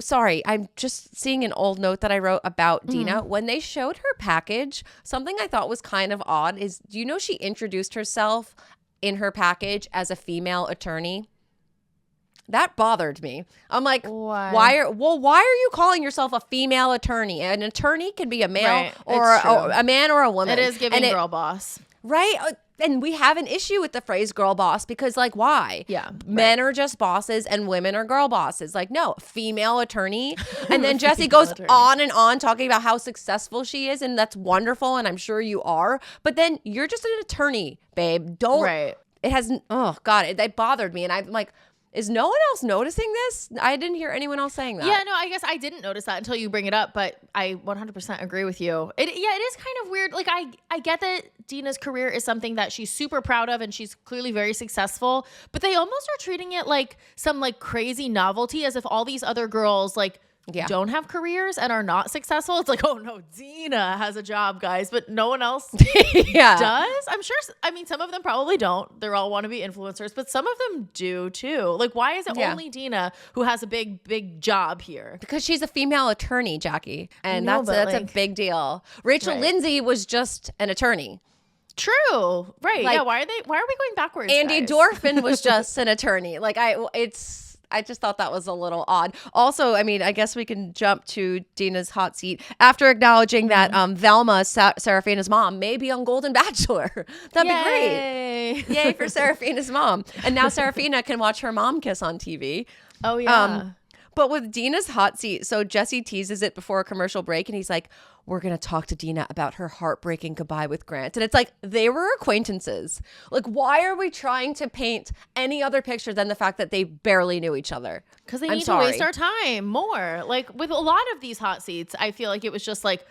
Sorry, I'm just seeing an old note that I wrote about Dina. When they showed her package, something I thought was kind of odd is, do you know she introduced herself in her package as a female attorney? That bothered me. I'm like, why are you calling yourself a female attorney? An attorney can be a male or a man or a woman. It is giving girl boss. Right? And we have an issue with the phrase girl boss because, like, why? Yeah. Men are just bosses and women are girl bosses. Like, no, female attorney. And then Jessie goes on and on talking about how successful she is, and that's wonderful, and I'm sure you are. But then you're just an attorney, babe. Don't. Right. It has, oh, God, it bothered me. And I'm like, is no one else noticing this? I didn't hear anyone else saying that. Yeah, no, I guess I didn't notice that until you bring it up, but I 100% agree with you. It is kind of weird. Like, I get that Dina's career is something that she's super proud of and she's clearly very successful, but they almost are treating it like some like crazy novelty, as if all these other girls like don't have careers and are not successful. It's like, oh no, Dina has a job, guys, but no one else does. I'm sure. I mean, some of them probably don't. They're all want to be influencers, but some of them do too. Like, why is it only Dina who has a big job here? Because she's a female attorney, Jackie, and that's a big deal. Rachel Lindsay was just an attorney. True. Right. Like, yeah. Why are we going backwards? Andy Dorfman was just an attorney. Like, I just thought that was a little odd. Also, I mean, I guess we can jump to Dina's hot seat after acknowledging that Velma, Saraphina's mom, may be on Golden Bachelor. That'd be great. Yay for Saraphina's mom. And now Saraphina can watch her mom kiss on TV. Oh, yeah. But with Dina's hot seat, so Jesse teases it before a commercial break, and he's like, we're going to talk to Dina about her heartbreaking goodbye with Grant. And it's like, they were acquaintances. Like, why are we trying to paint any other picture than the fact that they barely knew each other? Because they need to waste our time more. Like, with a lot of these hot seats, I feel like it was just like,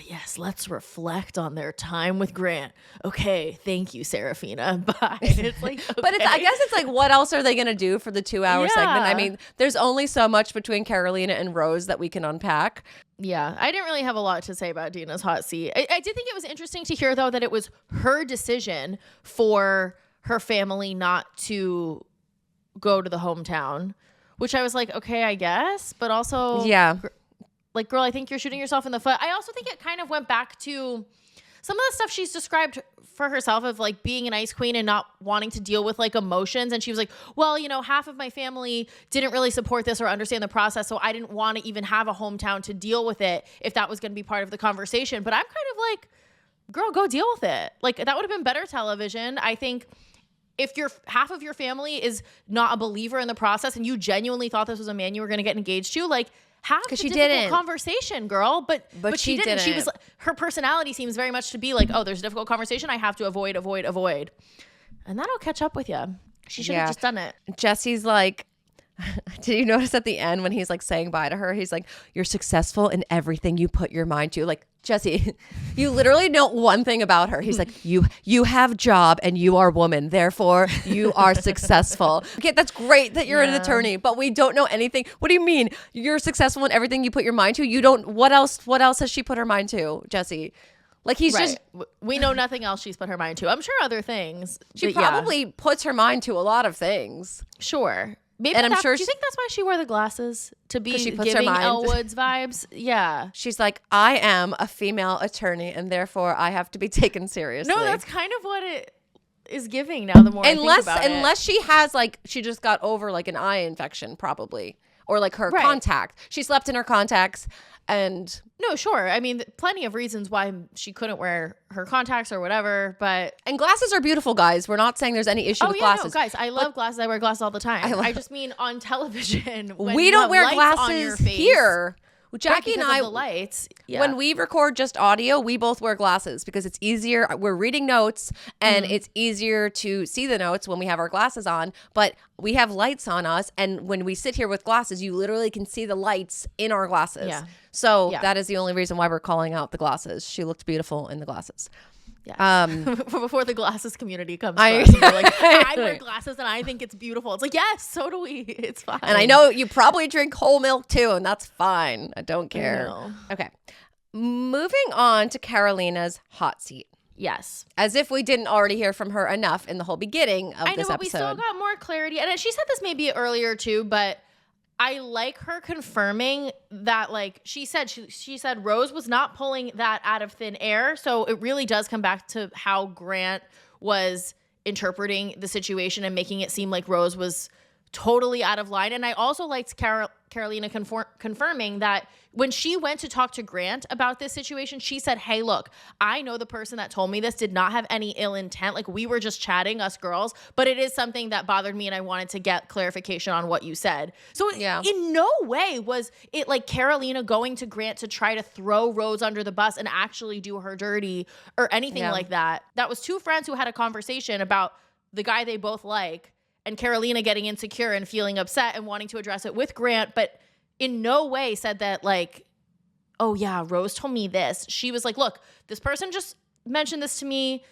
yes, let's reflect on their time with Grant. Okay, thank you, Saraphina. Bye. It's like, okay. But I guess it's like, what else are they going to do for the 2-hour segment? I mean, there's only so much between Karolina and Rose that we can unpack. Yeah, I didn't really have a lot to say about Dina's hot seat. I did think it was interesting to hear, though, that it was her decision for her family not to go to the hometown, which I was like, okay, I guess. But also, like, girl, I think you're shooting yourself in the foot. I also think it kind of went back to some of the stuff she's described for herself of like being an ice queen and not wanting to deal with like emotions. And she was like, well, you know, half of my family didn't really support this or understand the process. So I didn't want to even have a hometown to deal with it if that was going to be part of the conversation. But I'm kind of like, girl, go deal with it. Like, that would have been better television. I think if half of your family is not a believer in the process and you genuinely thought this was a man you were going to get engaged to, like, have the she difficult didn't. conversation, girl. But she didn't. She was, her personality seems very much to be like, oh, there's a difficult conversation. I have to avoid. And that'll catch up with you. She should have just done it. Jesse's like, did you notice at the end when he's like saying bye to her, he's like, you're successful in everything you put your mind to. Like, Jesse, you literally know one thing about her. He's like, you have job and you are woman. Therefore, you are successful. Okay, that's great that you're an attorney, but we don't know anything. What do you mean? You're successful in everything you put your mind to? You don't, what else has she put her mind to, Jesse? Like he's just, we know nothing else she's put her mind to. I'm sure other things. She probably puts her mind to a lot of things. Sure. Maybe and I'm sure. Do you think that's why she wore the glasses, to be she puts giving her mind. Elle Woods vibes? Yeah. She's like, I am a female attorney, and therefore I have to be taken seriously. No, that's kind of what it is giving now. The more I think about it. Unless she has like, she just got over like an eye infection, probably, or like her contact. She slept in her contacts, and no, sure. I mean, plenty of reasons why she couldn't wear her contacts or whatever, and glasses are beautiful, guys. We're not saying there's any issue with glasses. No, guys, I love glasses. I wear glasses all the time. I just mean on television. When we don't wear glasses on your face, here. Jackie and I, the lights. Yeah. When we record just audio, we both wear glasses because it's easier. We're reading notes and it's easier to see the notes when we have our glasses on, but we have lights on us. And when we sit here with glasses, you literally can see the lights in our glasses. Yeah. So that is the only reason why we're calling out the glasses. She looked beautiful in the glasses. Yeah. Before the glasses community comes to us, you're like, I wear glasses and I think it's beautiful. It's like, yes, so do we. It's fine. And I know you probably drink whole milk too, and that's fine. I don't care. Okay. Moving on to Karolina's hot seat. Yes. As if we didn't already hear from her enough in the whole beginning of this episode. But we still got more clarity. And she said this maybe earlier too, but I like her confirming that, like she said Rose was not pulling that out of thin air. So it really does come back to how Grant was interpreting the situation and making it seem like Rose was totally out of line. And I also liked Karolina confirming that when she went to talk to Grant about this situation, she said, hey, look, I know the person that told me this did not have any ill intent. Like, we were just chatting, us girls, but it is something that bothered me and I wanted to get clarification on what you said. So in no way was it like Karolina going to Grant to try to throw Rose under the bus and actually do her dirty or anything like that. That was two friends who had a conversation about the guy they both like, and Karolina getting insecure and feeling upset and wanting to address it with Grant, but in no way said that, like, oh yeah, Rose told me this. She was like, look, this person just mentioned this to me.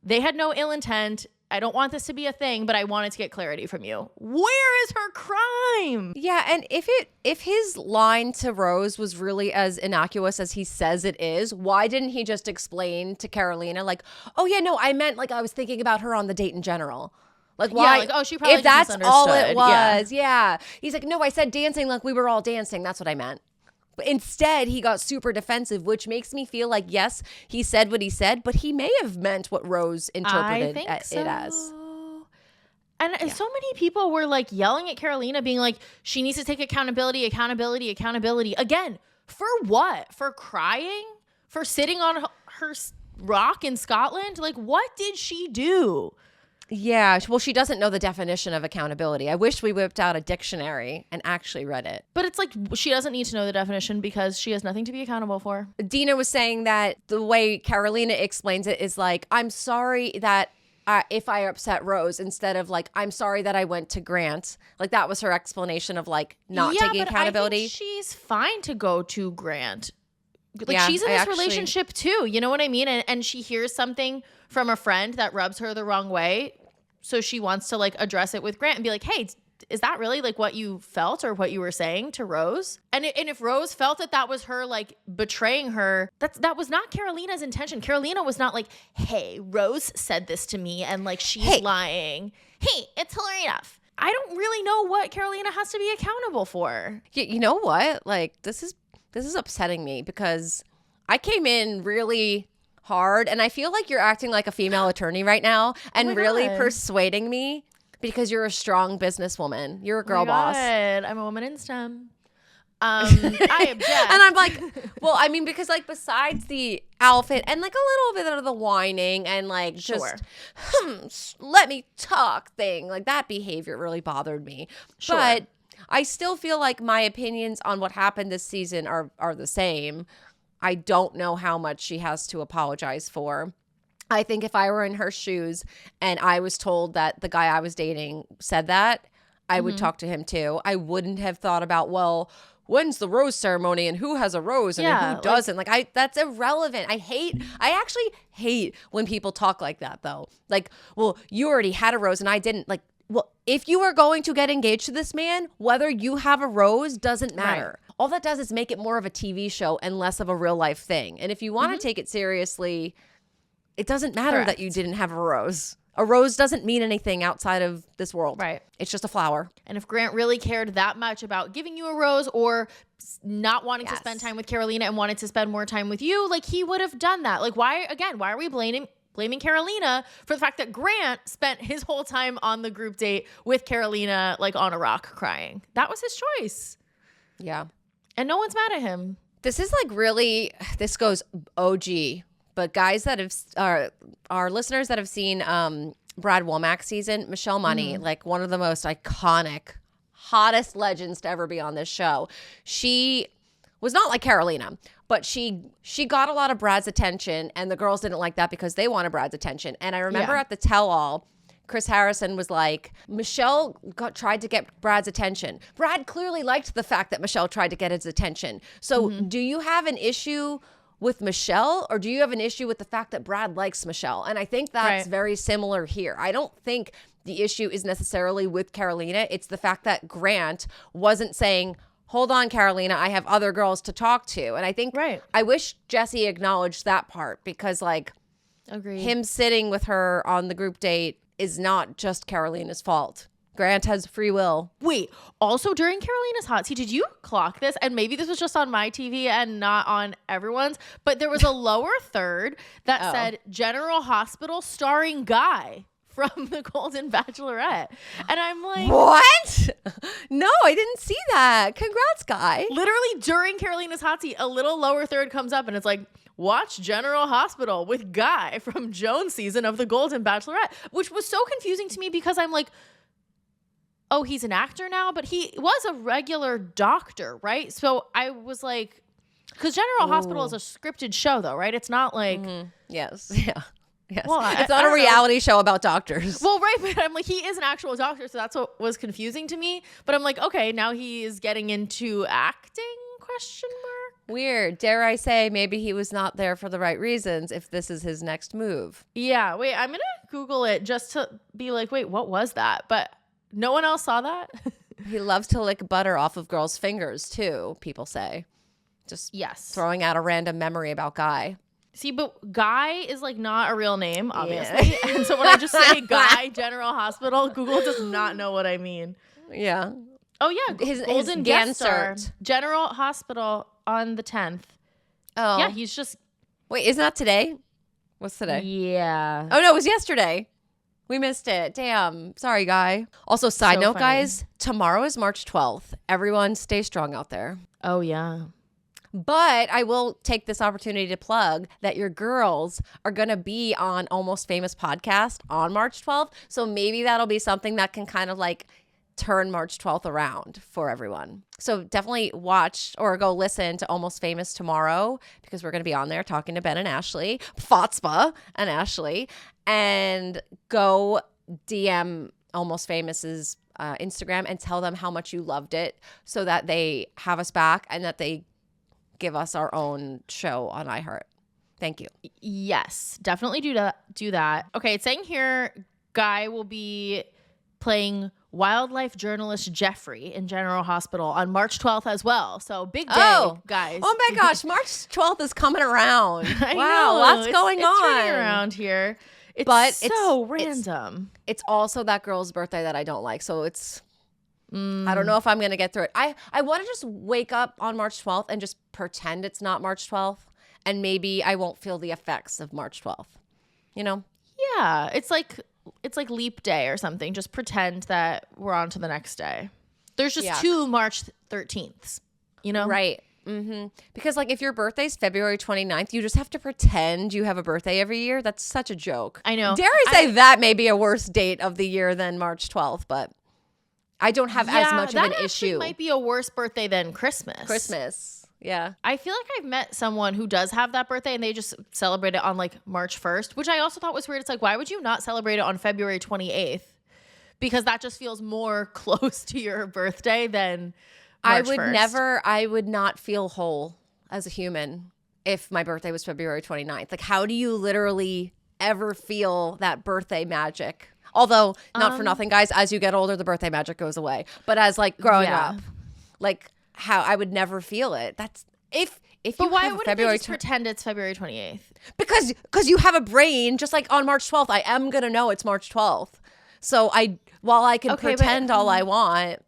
They had no ill intent. I don't want this to be a thing, but I wanted to get clarity from you. Where is her crime? Yeah, and if his line to Rose was really as innocuous as he says it is, why didn't he just explain to Karolina, like, oh yeah, no, I meant like I was thinking about her on the date in general. Like, why? Yeah, like, oh, she probably if that's all it was. Yeah. He's like, no, I said dancing like we were all dancing. That's what I meant. But instead, he got super defensive, which makes me feel like, yes, he said what he said, but he may have meant what Rose interpreted it as. And so many people were like yelling at Karolina, being like, she needs to take accountability. Again, for what? For crying? For sitting on her rock in Scotland? Like, what did she do? Yeah, well, she doesn't know the definition of accountability. I wish we whipped out a dictionary and actually read it. But it's like she doesn't need to know the definition because she has nothing to be accountable for. Dina was saying that the way Karolina explains it is like, I'm sorry that if I upset Rose, instead of like, I'm sorry that I went to Grant. Like, that was her explanation of like not taking accountability. I think she's fine to go to Grant. Like, she's in this relationship too. You know what I mean? And she hears something from a friend that rubs her the wrong way. So she wants to like address it with Grant and be like, hey, is that really like what you felt or what you were saying to Rose? And if Rose felt that was her like betraying her, that was not Karolina's intention. Karolina was not like, hey, Rose said this to me and like she's lying. Hey, it's Hillary enough. I don't really know what Karolina has to be accountable for. You know what? Like, this is upsetting me because I came in really hard and I feel like you're acting like a female attorney right now and really persuading me because you're a strong businesswoman. You're a girl boss. I'm a woman in STEM. I object. And I'm like, well, I mean, because like besides the outfit and like a little bit of the whining and like just let me talk thing, like that behavior really bothered me. Sure. But I still feel like my opinions on what happened this season are the same. I don't know how much she has to apologize for. I think if I were in her shoes and I was told that the guy I was dating said that, I would talk to him too. I wouldn't have thought about, well, when's the rose ceremony and who has a rose and who doesn't? Like that's irrelevant. I actually hate when people talk like that though. Like, well, you already had a rose and I didn't. Like, well, if you are going to get engaged to this man, whether you have a rose doesn't matter. Right. All that does is make it more of a TV show and less of a real life thing. And if you want to take it seriously, it doesn't matter that you didn't have a rose. A rose doesn't mean anything outside of this world. Right. It's just a flower. And if Grant really cared that much about giving you a rose or not wanting to spend time with Karolina and wanted to spend more time with you, like he would have done that. Like why are we blaming Karolina for the fact that Grant spent his whole time on the group date with Karolina like on a rock crying? That was his choice. Yeah. And no one's mad at him. This is like really, this goes OG. But guys that have, our listeners that have seen Brad Womack's season, Michelle Money, like one of the most iconic, hottest legends to ever be on this show. She was not like Karolina, but she got a lot of Brad's attention, and the girls didn't like that because they wanted Brad's attention. And I remember at the tell-all, Chris Harrison was like, Michelle tried to get Brad's attention. Brad clearly liked the fact that Michelle tried to get his attention. So do you have an issue with Michelle, or do you have an issue with the fact that Brad likes Michelle? And I think that's very similar here. I don't think the issue is necessarily with Karolina. It's the fact that Grant wasn't saying, hold on, Karolina, I have other girls to talk to. And I think I wish Jesse acknowledged that part, because like him sitting with her on the group date is not just Karolina's fault. Grant has free will. Wait, also during Karolina's hot seat, did you clock this? And maybe this was just on my TV and not on everyone's, but there was a lower third that said General Hospital starring Guy from the Golden Bachelorette. And I'm like, what? No, I didn't see that. Congrats, Guy. Literally during Karolina's hot seat, a little lower third comes up and it's like, watch General Hospital with Guy from Joan's season of the Golden Bachelorette, which was so confusing to me because I'm like, oh, he's an actor now, but he was a regular doctor, right? So I was like, because General Hospital is a scripted show, though, right? It's not like yes, yeah, yes. Well, it's not a reality show about doctors. Well, right, but I'm like, he is an actual doctor, so that's what was confusing to me. But I'm like, okay, now he is getting into acting? Question mark. Weird. Dare I say, maybe he was not there for the right reasons. If this is his next move, yeah. Wait, I'm gonna Google it just to be like, wait, what was that? But no one else saw that? He loves to lick butter off of girls' fingers, too, people say. Just throwing out a random memory about Guy. See, but Guy is like not a real name, obviously. Yeah. And so when I just say Guy General Hospital, Google does not know what I mean. Yeah. Oh, yeah. His Golden guest star, General Hospital on the 10th. Oh. Yeah, he's just... Wait, isn't that today? What's today? Yeah. Oh, no, it was yesterday. We missed it. Damn. Sorry, Guy. Also, side note, guys, tomorrow is March 12th. Everyone stay strong out there. Oh, yeah. But I will take this opportunity to plug that your girls are going to be on Almost Famous podcast on March 12th. So maybe that'll be something that can kind of like turn March 12th around for everyone. So definitely watch or go listen to Almost Famous tomorrow, because we're going to be on there talking to Ben and Ashley, Fotspa and Ashley, and go DM Almost Famous's Instagram and tell them how much you loved it, so that they have us back and that they give us our own show on iHeart. Thank you. Yes, definitely do that. Okay, it's saying here Guy will be playing wildlife journalist Jeffrey in General Hospital on March 12th as well. So big day, guys. Oh my gosh, March 12th is coming around. I know. Lots going on. It's turning around here. It's so random. It's also that girl's birthday that I don't like. So it's... I don't know if I'm going to get through it. I want to just wake up on March 12th and just pretend it's not March 12th. And maybe I won't feel the effects of March 12th. You know? Yeah. It's like leap day or something. Just pretend that we're on to the next day. There's just 2 March 13th, you know? Right. Mm-hmm. Because like if your birthday's February 29th, you just have to pretend you have a birthday every year. That's such a joke. I know. Dare I say that may be a worse date of the year than March 12th, but... I don't have as much of an issue. That might be a worse birthday than Christmas. Yeah. I feel like I've met someone who does have that birthday and they just celebrate it on like March 1st, which I also thought was weird. It's like, why would you not celebrate it on February 28th? Because that just feels more close to your birthday than March 1st. I would not feel whole as a human if my birthday was February 29th. Like, how do you literally ever feel that birthday magic? Although, not for nothing, guys, as you get older, the birthday magic goes away. But as like growing up, like how I would never feel it. That's if but you why have wouldn't February they just pretend it's February 28th? Because you have a brain, just like on March 12th, I am gonna know it's March 12th. So while I can pretend all I want.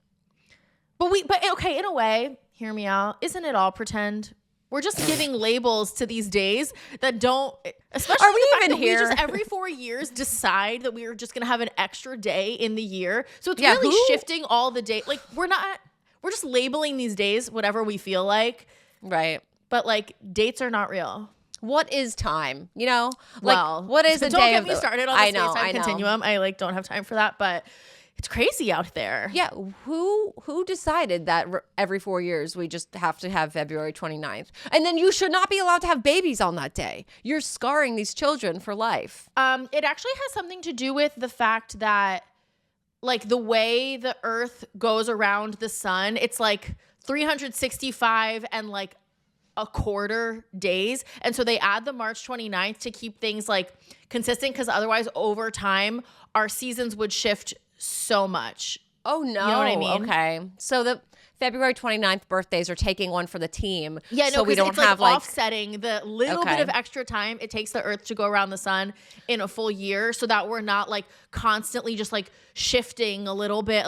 But okay, in a way, hear me out. Isn't it all pretend? We're just giving labels to these days that don't, especially Are we the fact even that here? we just every 4 years decide that we are just going to have an extra day in the year. So it's Yeah, really shifting all the day. Like we're just labeling these days whatever we feel like. Right. But like dates are not real. What is time? You know? Well, what is a don't day get of me started on the space-time know. continuum. I like don't have time for that, but it's crazy out there. Yeah, who decided that every 4 years we just have to have February 29th? And then you should not be allowed to have babies on that day. You're scarring these children for life. It actually has something to do with the fact that like the way the earth goes around the sun, it's like 365 and like a quarter days. And so they add the March 29th to keep things like consistent because otherwise over time our seasons would shift so much. Oh, no. You know what I mean? Okay. So the February 29th birthdays are taking one for the team. Yeah, no, so we don't it's have like offsetting the little bit of extra time it takes the earth to go around the sun in a full year so that we're not like constantly just like shifting a little bit,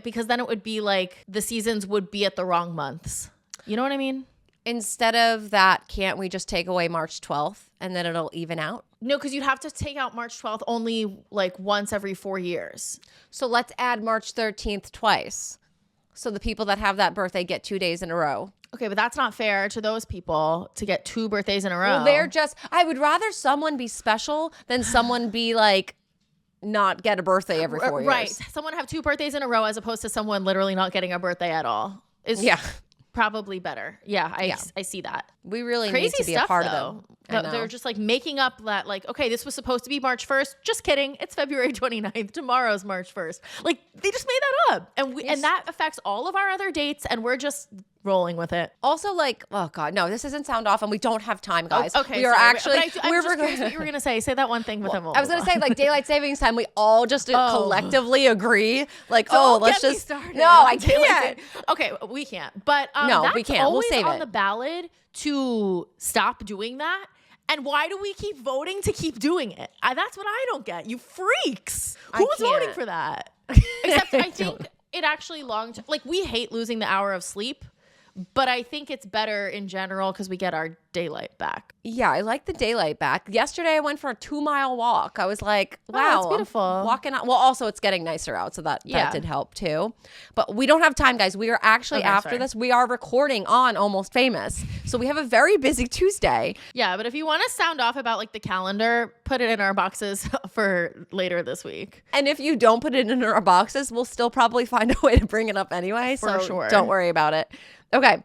because then it would be like the seasons would be at the wrong months. You know what I mean? Instead of that, can't we just take away March 12th and then it'll even out? No, because you'd have to take out March 12th only like once every 4 years. So let's add March 13th twice. So the people that have that birthday get 2 days in a row. Okay, but that's not fair to those people to get 2 birthdays in a row. Well, I would rather someone be special than someone be like, not get a birthday every 4 years. Right. Someone have 2 birthdays in a row as opposed to someone literally not getting a birthday at all. Yeah. Probably better. Yeah, I see that. We really Crazy need to be stuff, a part though. of them. They're just like making up that like, okay, this was supposed to be March 1st. Just kidding. It's February 29th. Tomorrow's March 1st. Like they just made that up. And that affects all of our other dates and we're just rolling with it. Also, like, oh God, no, this doesn't sound off and we don't have time, guys. Okay, we are actually, I'm just curious what you were going to say. Say that one thing with them. I was going to say like daylight savings time. We all just collectively agree like, let's just, started. No, I can't. Okay, we can't. But no, that's we can't. We'll save on it. the ballot to stop doing that. And why do we keep voting to keep doing it? That's what I don't get. You freaks. Who's voting for that? Except I think it actually like we hate losing the hour of sleep. But I think it's better in general because we get our daylight back. Yeah, I like the daylight back. Yesterday I went for a 2-mile walk. I was like, wow. That's beautiful. Walking out. Well, also it's getting nicer out, so that did help too. But we don't have time, guys. We are actually, after this, we are recording on Almost Famous. So we have a very busy Tuesday. Yeah, but if you want to sound off about like the calendar, put it in our boxes for later this week. And if you don't put it in our boxes, we'll still probably find a way to bring it up anyway. For sure. Don't worry about it. Okay.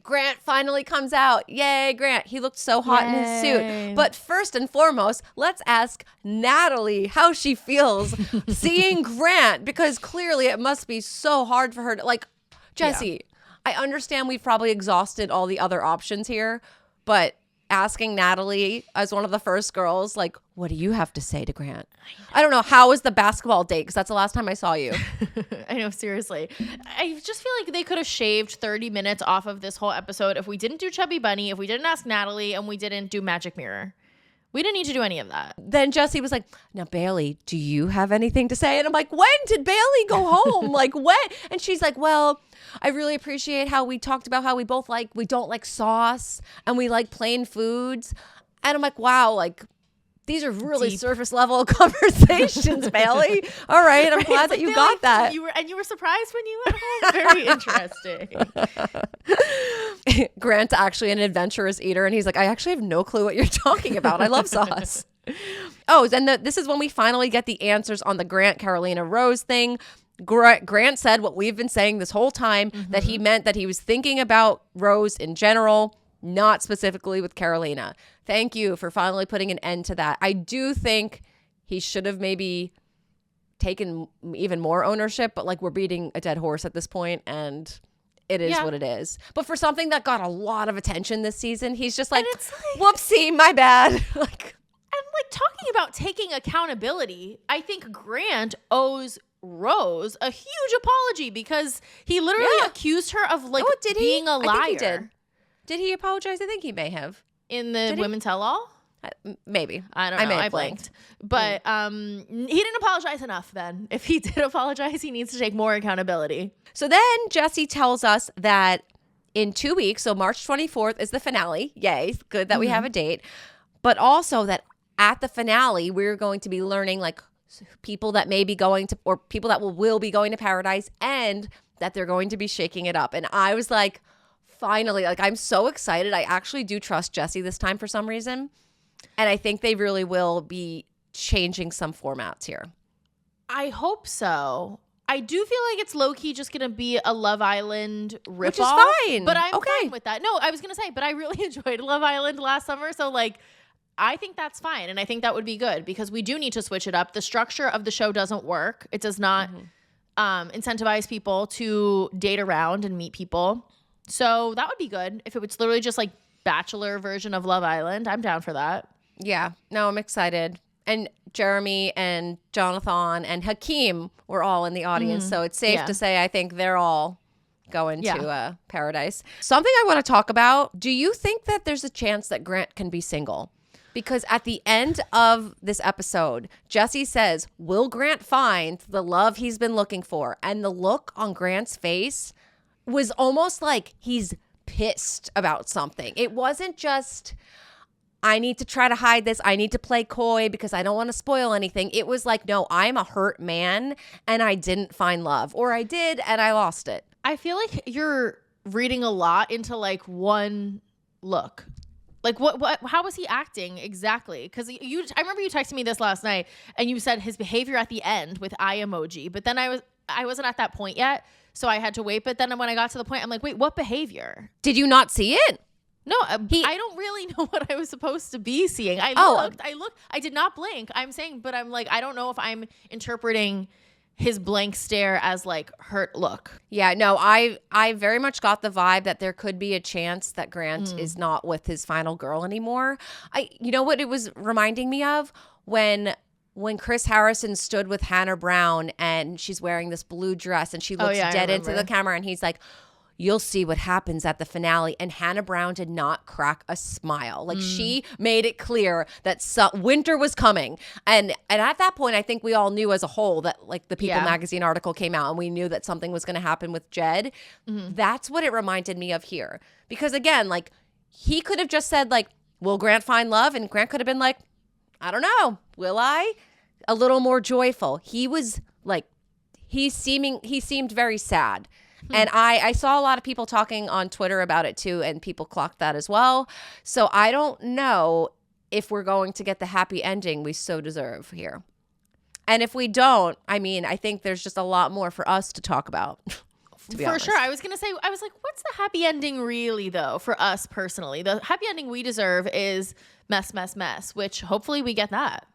Grant finally comes out. Yay, Grant. He looked so hot in his suit. But first and foremost, let's ask Natalie how she feels seeing Grant, because clearly it must be so hard for her to, like, Jesse, I understand we've probably exhausted all the other options here, but asking Natalie as one of the first girls, like, what do you have to say to Grant? I don't know. How was the basketball date? Because that's the last time I saw you. I know, seriously. I just feel like they could have shaved 30 minutes off of this whole episode if we didn't do Chubby Bunny, if we didn't ask Natalie, and we didn't do Magic Mirror. We didn't need to do any of that. Then Jesse was like, now, Bailey, do you have anything to say? And I'm like, when did Bailey go home? Like, when? And she's like, well, I really appreciate how we talked about how we both we don't like sauce and we like plain foods. And I'm like, wow, like, these are really deep. surface level conversations, Bailey. All right. I'm glad that you got that. You were surprised when you went home. Very interesting. Grant's actually an adventurous eater. And he's like, I actually have no clue what you're talking about. I love sauce. Oh, then this is when we finally get the answers on the Grant, Carolina, Rose thing. Grant said what we've been saying this whole time, that he meant that he was thinking about Rose in general, not specifically with Karolina. Thank you for finally putting an end to that. I do think he should have maybe taken even more ownership, but like we're beating a dead horse at this point, and it is what it is. But for something that got a lot of attention this season, he's just like, whoopsie, my bad. Like, and like talking about taking accountability, I think Grant owes Rose a huge apology because he literally accused her of like being a liar. I think he did. Did he apologize? I think he may have. In the Women Tell All? Maybe. I don't know. I blanked. But he didn't apologize enough then. If he did apologize, he needs to take more accountability. So then Jesse tells us that in 2 weeks, so March 24th is the finale. Yay. Good that we have a date. But also that at the finale, we're going to be learning like people that may be going to, or people that will be going to Paradise, and that they're going to be shaking it up. And I was like, finally, like I'm so excited. I actually do trust Jesse this time for some reason. And I think they really will be changing some formats here. I hope so. I do feel like it's low-key just going to be a Love Island ripoff. Which is fine. But I'm fine with that. No, I was going to say, but I really enjoyed Love Island last summer. So like, I think that's fine. And I think that would be good because we do need to switch it up. The structure of the show doesn't work. It does not incentivize people to date around and meet people. So that would be good. If it was literally just like Bachelor version of Love Island, I'm down for that. Yeah. No, I'm excited. And Jeremy and Jonathan and Hakeem were all in the audience. So it's safe to say I think they're all going to Paradise. Something I want to talk about. Do you think that there's a chance that Grant can be single? Because at the end of this episode, Jesse says, will Grant find the love he's been looking for? And the look on Grant's face was almost like he's pissed about something. It wasn't just, I need to try to hide this. I need to play coy because I don't want to spoil anything. It was like, no, I'm a hurt man and I didn't find love. Or I did and I lost it. I feel like you're reading a lot into like one look. Like what how was he acting exactly? Because I remember you texted me this last night and you said his behavior at the end with eye emoji. But then I wasn't at that point yet, so I had to wait. But then when I got to the point, I'm like, wait, what behavior? Did you not see it? No, I don't really know what I was supposed to be seeing. I looked, I did not blink. I'm saying, but I'm like, I don't know if I'm interpreting his blank stare as like hurt look. Yeah, no, I very much got the vibe that there could be a chance that Grant is not with his final girl anymore. You know what it was reminding me of? When Chris Harrison stood with Hannah Brown and she's wearing this blue dress and she looks dead into the camera and he's like, you'll see what happens at the finale. And Hannah Brown did not crack a smile. Like she made it clear that winter was coming. And at that point, I think we all knew as a whole that like the People magazine article came out and we knew that something was going to happen with Jed. That's what it reminded me of here. Because again, like he could have just said like, will Grant find love? And Grant could have been like, I don't know. Will I? A little more joyful. He was like, he seemed very sad. And I saw a lot of people talking on Twitter about it too, and people clocked that as well. So I don't know if we're going to get the happy ending we so deserve here. And if we don't, I mean, I think there's just a lot more for us to talk about. For sure. I was going to say, I was like, what's the happy ending really though for us personally? The happy ending we deserve is mess, mess, mess, which hopefully we get that.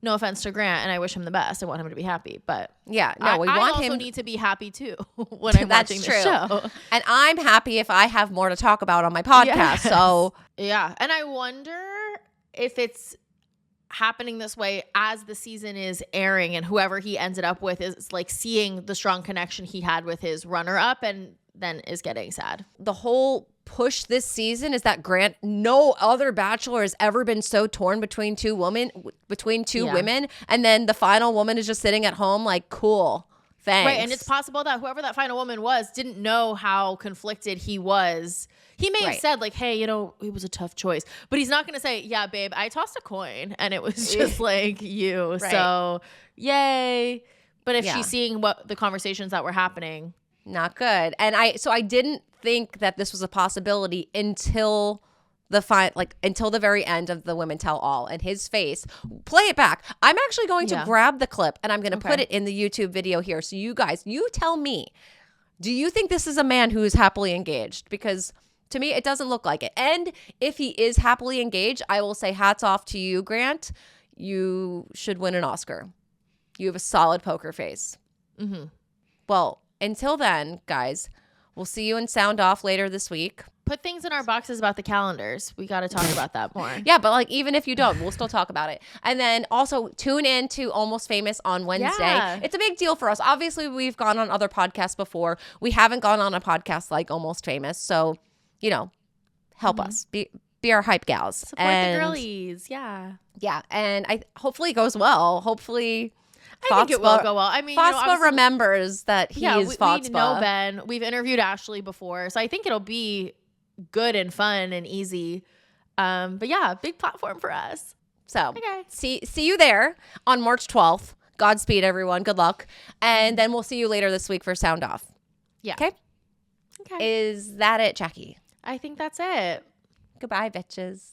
No offense to Grant, and I wish him the best. I want him to be happy, but yeah, no, we want him. I also need to be happy too when I'm watching the show. And I'm happy if I have more to talk about on my podcast. Yes. So yeah, and I wonder if it's happening this way as the season is airing, and whoever he ended up with is like seeing the strong connection he had with his runner-up, and then is getting sad. The whole push this season is that Grant, no other Bachelor has ever been so torn between two women, and then the final woman is just sitting at home like, cool, thanks. Right, and it's possible that whoever that final woman was didn't know how conflicted he was. He may have said like, hey, you know, it was a tough choice, but he's not going to say, yeah, babe, I tossed a coin and it was just like you. Right. So yay. But if she's seeing what the conversations that were happening, not good. And I didn't think that this was a possibility until until the very end of the Women Tell All, and his face, play it back. I'm actually going to grab the clip and I'm going to put it in the YouTube video here. So you guys, you tell me, do you think this is a man who is happily engaged? Because to me, it doesn't look like it. And if he is happily engaged, I will say hats off to you, Grant. You should win an Oscar. You have a solid poker face. Mm-hmm. Well, until then, guys, we'll see you in Sound Off later this week. Put things in our boxes about the calendars. We got to talk about that more. Yeah, but like even if you don't, we'll still talk about it. And then also tune in to Almost Famous on Wednesday. Yeah. It's a big deal for us. Obviously, we've gone on other podcasts before. We haven't gone on a podcast like Almost Famous. So, you know, help us. Be our hype gals. Support the girlies. Yeah. Yeah. And hopefully it goes well. Hopefully I think it will go well. I mean, Fospa remembers that he is Fospa. We know Ben. We've interviewed Ashley before. So I think it'll be good and fun and easy. But yeah, big platform for us. So see you there on March 12th. Godspeed, everyone. Good luck. And then we'll see you later this week for Sound Off. Yeah. Okay? Is that it, Jackie? I think that's it. Goodbye, bitches.